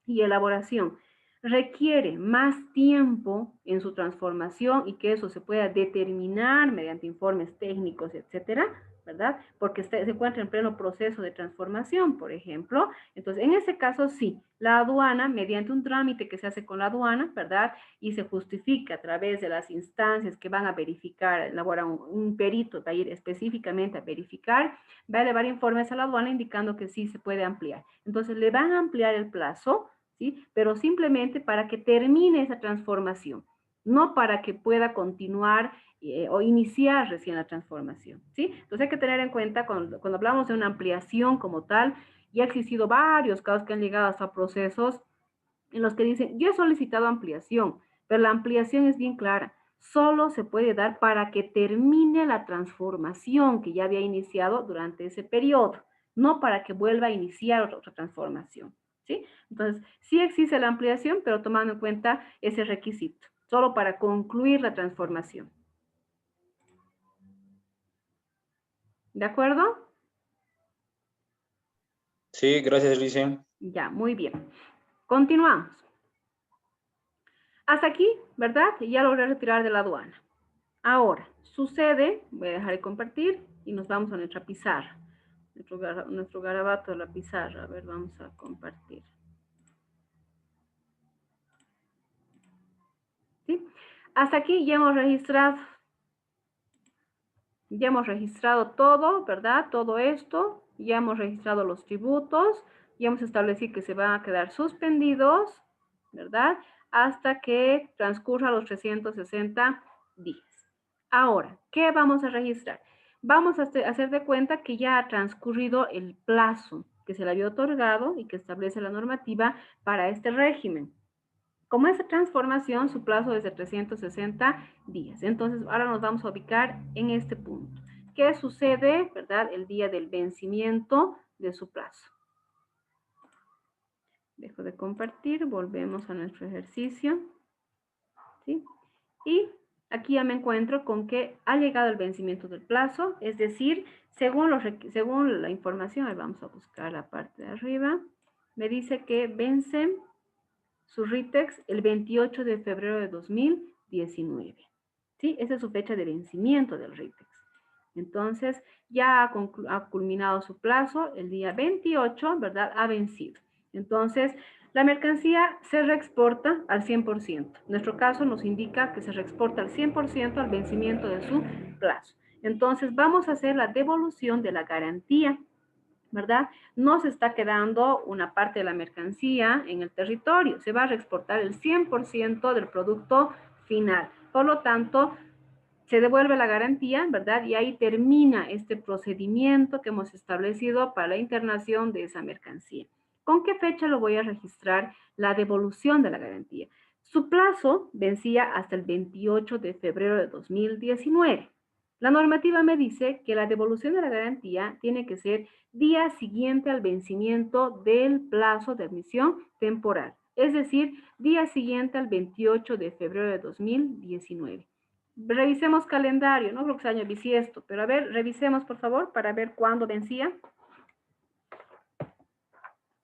Speaker 1: y elaboración requiere más tiempo en su transformación y que eso se pueda determinar mediante informes técnicos, etcétera, ¿verdad? Porque se encuentra en pleno proceso de transformación, por ejemplo. Entonces, en ese caso, sí, la aduana, mediante un trámite que se hace con la aduana, ¿verdad?, y se justifica a través de las instancias que van a verificar, elabora un perito, va a ir específicamente a verificar, va a elevar informes a la aduana indicando que sí se puede ampliar. Entonces, le van a ampliar el plazo, ¿sí?, pero simplemente para que termine esa transformación, no para que pueda continuar o iniciar recién la transformación, ¿sí? Entonces hay que tener en cuenta cuando hablamos de una ampliación como tal, ya ha existido varios casos que han llegado hasta procesos en los que dicen, yo he solicitado ampliación, pero la ampliación es bien clara, solo se puede dar para que termine la transformación que ya había iniciado durante ese periodo, no para que vuelva a iniciar otra transformación, ¿sí? Entonces, sí existe la ampliación, pero tomando en cuenta ese requisito, solo para concluir la transformación. ¿De acuerdo?
Speaker 4: Sí, gracias, Licen.
Speaker 1: Ya, muy bien. Continuamos. Hasta aquí, ¿verdad? Ya logré retirar de la aduana. Ahora, sucede, voy a dejar de compartir y nos vamos a nuestra pizarra. Nuestro garabato de la pizarra. A ver, vamos a compartir. ¿Sí? Hasta aquí ya hemos registrado. Ya hemos registrado todo, ¿verdad? Todo esto. Ya hemos registrado los tributos. y hemos establecido que se van a quedar suspendidos, ¿verdad? Hasta que transcurra los 360 días. Ahora, ¿qué vamos a registrar? Vamos a hacer de cuenta que ya ha transcurrido el plazo que se le había otorgado y que establece la normativa para este régimen. Como esa transformación, su plazo es de 360 días. Entonces, ahora nos vamos a ubicar en este punto. ¿Qué sucede, verdad, el día del vencimiento de su plazo? Dejo de compartir, volvemos a nuestro ejercicio. ¿Sí? Y aquí ya me encuentro con que ha llegado el vencimiento del plazo, es decir, según la información, vamos a buscar la parte de arriba, me dice que vence su RITEX el 28 de febrero de 2019. ¿Sí? Esa es su fecha de vencimiento del RITEX. Entonces, ya ha culminado su plazo, el día 28, ¿verdad? Ha vencido. Entonces, la mercancía se reexporta al 100%. Nuestro caso nos indica que se reexporta al 100% al vencimiento de su plazo. Entonces, vamos a hacer la devolución de la garantía, ¿verdad? No se está quedando una parte de la mercancía en el territorio, se va a reexportar el 100% del producto final. Por lo tanto, se devuelve la garantía, ¿verdad? Y ahí termina este procedimiento que hemos establecido para la internación de esa mercancía. ¿Con qué fecha lo voy a registrar la devolución de la garantía? Su plazo vencía hasta el 28 de febrero de 2019. La normativa me dice que la devolución de la garantía tiene que ser día siguiente al vencimiento del plazo de admisión temporal, es decir, día siguiente al 28 de febrero de 2019. Revisemos calendario, no creo que sea año bisiesto, pero a ver, revisemos por favor para ver cuándo vencía.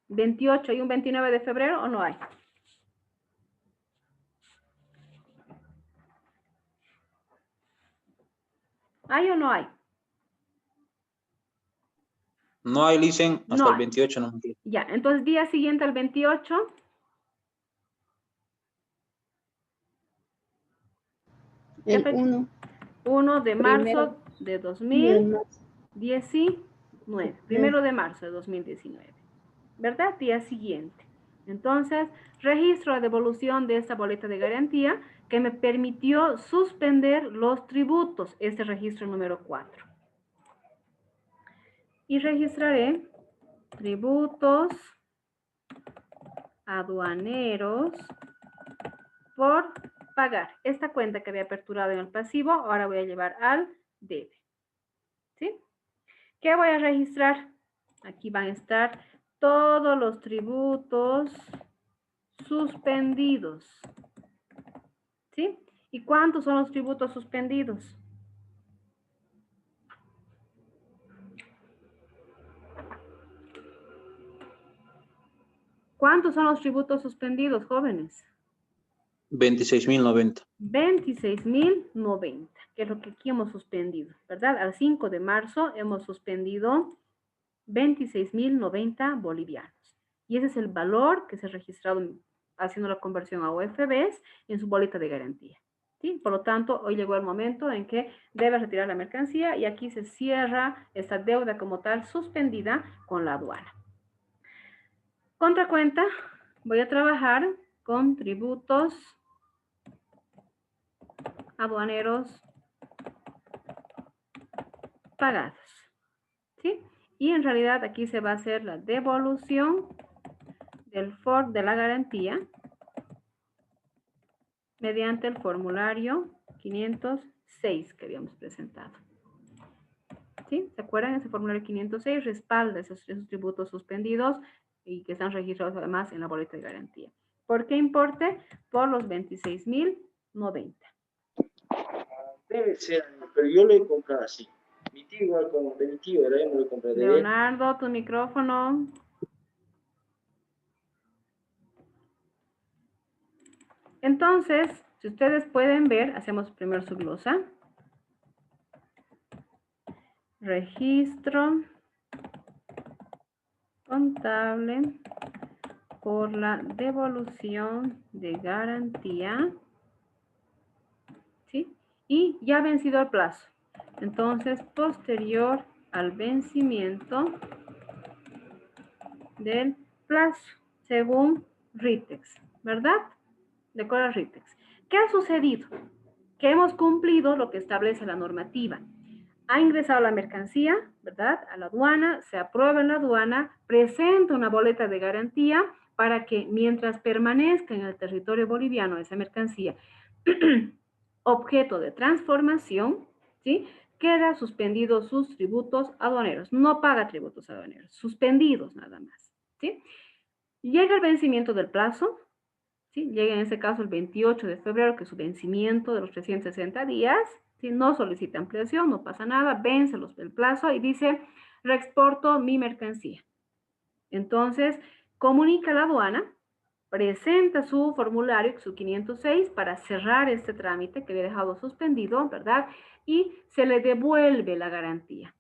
Speaker 1: 28, ¿hay un 29 de febrero o no hay? ¿Hay o no hay?
Speaker 4: No hay licen hasta
Speaker 1: No
Speaker 4: el
Speaker 1: hay.
Speaker 4: 28, no.
Speaker 1: Ya, entonces día siguiente al 28.
Speaker 6: El 1.
Speaker 1: 1 de marzo
Speaker 6: Primero
Speaker 1: de
Speaker 6: de marzo.
Speaker 1: 2019. Primero de marzo de 2019. ¿Verdad? Día siguiente. Entonces, registro la devolución de esta boleta de garantía que me permitió suspender los tributos, este registro número 4. Y registraré tributos aduaneros por pagar. Esta cuenta que había aperturado en el pasivo, ahora voy a llevar al debe. ¿Sí? ¿Qué voy a registrar? Aquí van a estar todos los tributos suspendidos. ¿Sí? ¿Y cuántos son los tributos suspendidos? ¿Cuántos son los tributos suspendidos, jóvenes?
Speaker 4: 26.090.
Speaker 1: 26.090, que es lo que aquí hemos suspendido, ¿verdad? Al 5 de marzo hemos suspendido 26.090 bolivianos. Y ese es el valor que se ha registrado haciendo la conversión a UFBs en su boleta de garantía. ¿Sí? Por lo tanto, hoy llegó el momento en que debe retirar la mercancía y aquí se cierra esta deuda como tal suspendida con la aduana. Contracuenta, voy a trabajar con tributos aduaneros pagados. ¿Sí? Y en realidad aquí se va a hacer la devolución del FOR de la garantía mediante el formulario 506 que habíamos presentado. ¿Sí? ¿Se acuerdan? Ese formulario 506 respalda esos tributos suspendidos y que están registrados además en la boleta de garantía. ¿Por qué importe? Por los 26.090.
Speaker 7: Debe ser, pero yo lo he comprado así. Mi tío igual como de mi tío, era yo no lo compré de él.
Speaker 1: Leonardo, tu micrófono. Entonces, si ustedes pueden ver, hacemos primero su glosa. Registro contable por la devolución de garantía. ¿Sí? Y ya ha vencido el plazo. Entonces, posterior al vencimiento del plazo, según RITEX, ¿verdad? De acuerdo a RITEX. ¿Qué ha sucedido? Que hemos cumplido lo que establece la normativa. Ha ingresado la mercancía, ¿verdad? A la aduana, se aprueba en la aduana, presenta una boleta de garantía para que mientras permanezca en el territorio boliviano esa mercancía, objeto de transformación, ¿sí? Queda suspendidos sus tributos aduaneros. No paga tributos aduaneros, suspendidos nada más, ¿sí? Llega el vencimiento del plazo, ¿sí? Llega en este caso el 28 de febrero, que es su vencimiento de los 360 días, ¿sí? No solicita ampliación, no pasa nada, vence el plazo y dice, reexporto mi mercancía. Entonces, comunica a la aduana, presenta su formulario, su 506, para cerrar este trámite que había dejado suspendido, ¿verdad? Y se le devuelve la garantía.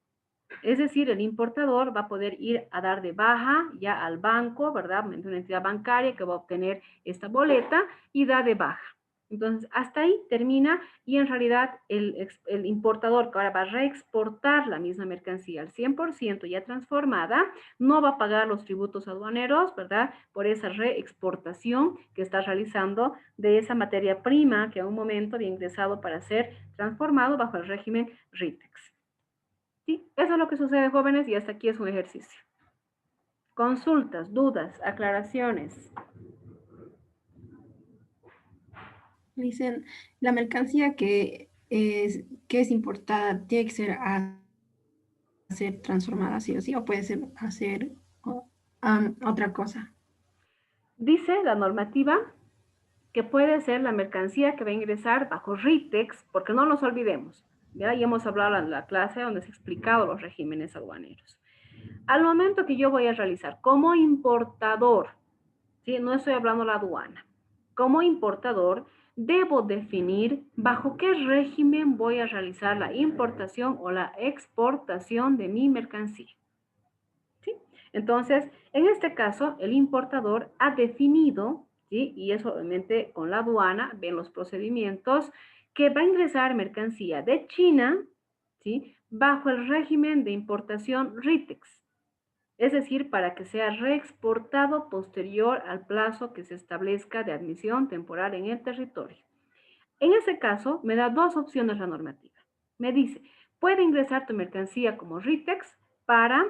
Speaker 1: Es decir, el importador va a poder ir a dar de baja ya al banco, ¿verdad? Una entidad bancaria que va a obtener esta boleta y da de baja. Entonces, hasta ahí termina y en realidad el importador que ahora va a reexportar la misma mercancía al 100% ya transformada, no va a pagar los tributos aduaneros, ¿verdad? Por esa reexportación que está realizando de esa materia prima que a un momento había ingresado para ser transformado bajo el régimen RITEX. ¿Sí? Eso es lo que sucede, jóvenes, y hasta aquí es un ejercicio. Consultas, dudas, aclaraciones.
Speaker 2: Dicen, la mercancía que es importada tiene que ser transformada sí o sí, o puede ser otra cosa.
Speaker 1: Dice la normativa que puede ser la mercancía que va a ingresar bajo RITEX, porque no nos olvidemos, ¿ya? Ya hemos hablado en la clase donde se ha explicado los regímenes aduaneros. Al momento que yo voy a realizar como importador, ¿sí? No estoy hablando de la aduana, como importador, debo definir bajo qué régimen voy a realizar la importación o la exportación de mi mercancía. ¿Sí? Entonces, en este caso, el importador ha definido, ¿sí? Y eso obviamente con la aduana, ven los procedimientos, que va a ingresar mercancía de China, ¿sí? Bajo el régimen de importación RITEX. Es decir, para que sea reexportado posterior al plazo que se establezca de admisión temporal en el territorio. En ese caso, me da dos opciones la normativa. Me dice, puede ingresar tu mercancía como RITEX para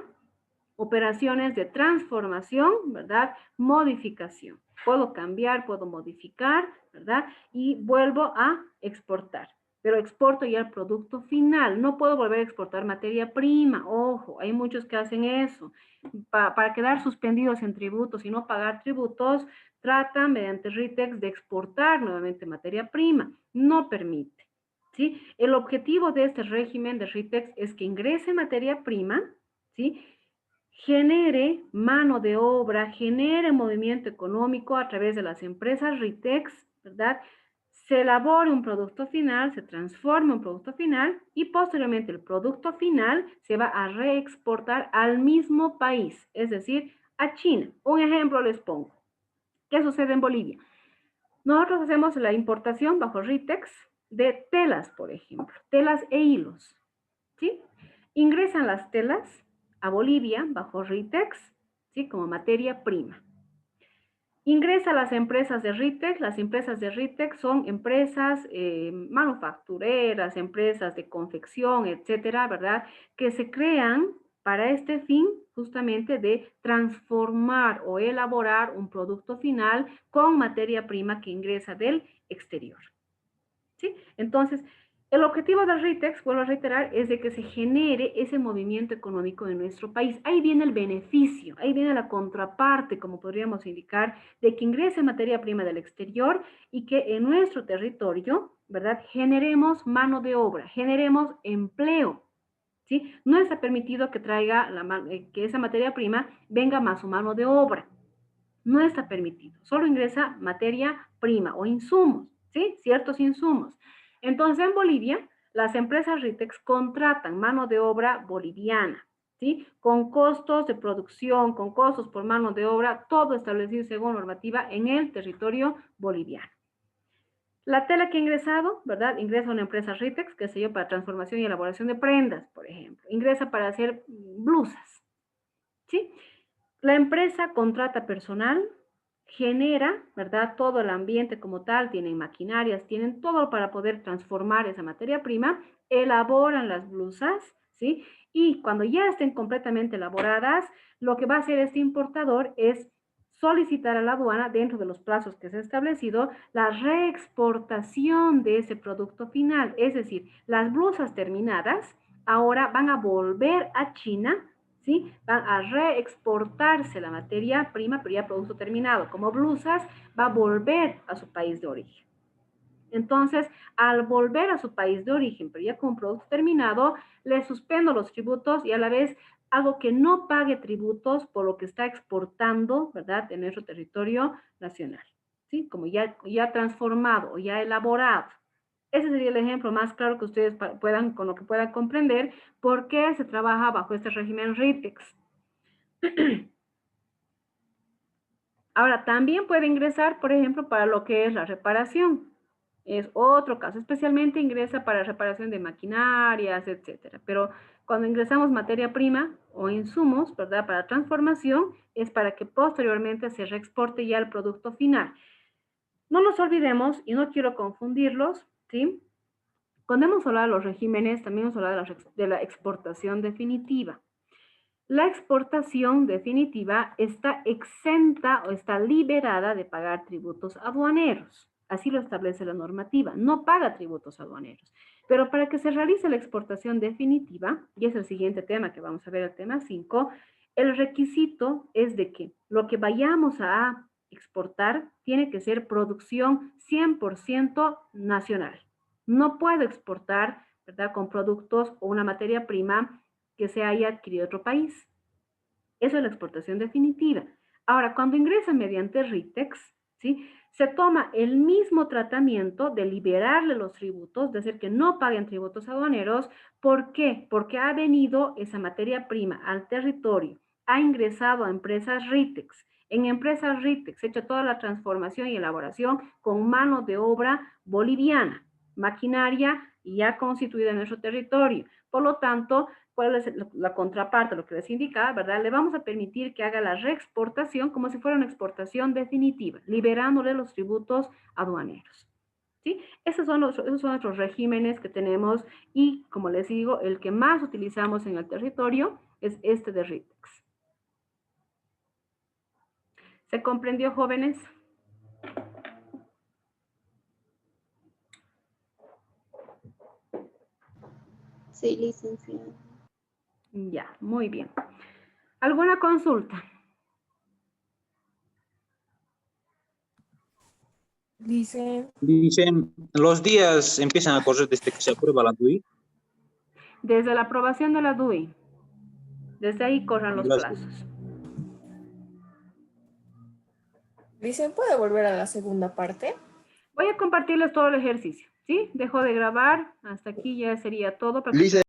Speaker 1: operaciones de transformación, ¿verdad? Modificación. Puedo cambiar, puedo modificar, ¿verdad? Y vuelvo a exportar. Pero exporto ya el producto final. No puedo volver a exportar materia prima. Ojo, hay muchos que hacen eso. Para quedar suspendidos en tributos y no pagar tributos, tratan mediante RITEX de exportar nuevamente materia prima. No permite. ¿Sí? El objetivo de este régimen de RITEX es que ingrese materia prima, ¿sí? Genere mano de obra, genere movimiento económico a través de las empresas RITEX, ¿verdad? Se elabore un producto final, se transforme un producto final y posteriormente el producto final se va a reexportar al mismo país, es decir, a China. Un ejemplo les pongo. ¿Qué sucede en Bolivia? Nosotros hacemos la importación bajo RITEX de telas, por ejemplo, telas e hilos, ¿sí? Ingresan las telas a Bolivia bajo RITEX, ¿sí? Como materia prima. Ingresa a las empresas de RITEX. Las empresas de RITEX son empresas manufactureras, empresas de confección, etcétera, ¿verdad? Que se crean para este fin justamente de transformar o elaborar un producto final con materia prima que ingresa del exterior. ¿Sí? Entonces, el objetivo del RITEX, vuelvo a reiterar, es de que se genere ese movimiento económico en nuestro país. Ahí viene el beneficio, ahí viene la contraparte, como podríamos indicar, de que ingrese materia prima del exterior y que en nuestro territorio, ¿verdad?, generemos mano de obra, generemos empleo. ¿Sí? No está permitido que traiga que esa materia prima venga más su mano de obra. No está permitido. Solo ingresa materia prima o insumos, ¿sí? Ciertos insumos. Entonces, en Bolivia, las empresas RITEX contratan mano de obra boliviana, ¿sí? Con costos de producción, con costos por mano de obra, todo establecido según normativa en el territorio boliviano. La tela que ha ingresado, ¿verdad? Ingresa a una empresa RITEX, que se yo, para transformación y elaboración de prendas, por ejemplo. Ingresa para hacer blusas, ¿sí? La empresa contrata personal, genera, ¿verdad? Todo el ambiente como tal, tienen maquinarias, tienen todo para poder transformar esa materia prima, elaboran las blusas, ¿sí? Y cuando ya estén completamente elaboradas, lo que va a hacer este importador es solicitar a la aduana, dentro de los plazos que se ha establecido, la reexportación de ese producto final. Es decir, las blusas terminadas ahora van a volver a China, ¿sí? Van a reexportarse la materia prima, pero ya producto terminado, como blusas, va a volver a su país de origen. Entonces, al volver a su país de origen, pero ya con un producto terminado, le suspendo los tributos y a la vez hago que no pague tributos por lo que está exportando, ¿verdad?, en nuestro territorio nacional, ¿sí? Como ya transformado o ya elaborado. Ese sería el ejemplo más claro que ustedes puedan, con lo que puedan comprender por qué se trabaja bajo este régimen RITEX. Ahora, también puede ingresar, por ejemplo, para lo que es la reparación. Es otro caso, especialmente ingresa para reparación de maquinarias, etcétera. Pero cuando ingresamos materia prima o insumos, ¿verdad?, para transformación, es para que posteriormente se reexporte ya el producto final. No nos olvidemos, y no quiero confundirlos, ¿sí? Cuando hemos hablado de los regímenes, también hemos hablado de la exportación definitiva. La exportación definitiva está exenta o está liberada de pagar tributos aduaneros. Así lo establece la normativa. No paga tributos aduaneros. Pero para que se realice la exportación definitiva, y es el siguiente tema que vamos a ver, el tema 5, el requisito es de que lo que vayamos a exportar tiene que ser producción 100% nacional. No puedo exportar, ¿verdad?, con productos o una materia prima que se haya adquirido otro país. Eso es la exportación definitiva. Ahora, cuando ingresa mediante RITEX, ¿sí?, se toma el mismo tratamiento de liberarle los tributos, de hacer que no paguen tributos aduaneros. ¿Por qué? Porque ha venido esa materia prima al territorio, ha ingresado a empresas RITEX. En empresas RITEX se ha hecho toda la transformación y elaboración con mano de obra boliviana, maquinaria ya constituida en nuestro territorio. Por lo tanto, ¿cuál es la contraparte? Lo que les indicaba, ¿verdad? Le vamos a permitir que haga la reexportación como si fuera una exportación definitiva, liberándole los tributos aduaneros, ¿sí? Esos son nuestros regímenes que tenemos y, como les digo, el que más utilizamos en el territorio es este de RITEX. ¿Se comprendió, jóvenes?
Speaker 6: Sí, licenciada.
Speaker 1: Ya, muy bien. ¿Alguna consulta?
Speaker 8: Dicen,
Speaker 4: Dicen, los días empiezan a correr desde que se aprueba la DUI.
Speaker 1: Desde la aprobación de la DUI. Desde ahí corran los
Speaker 4: Gracias.
Speaker 1: plazos.
Speaker 8: ¿puede volver a la segunda parte?
Speaker 1: Voy a compartirles todo el ejercicio, ¿sí? Dejo de grabar. Hasta aquí ya sería todo. Para que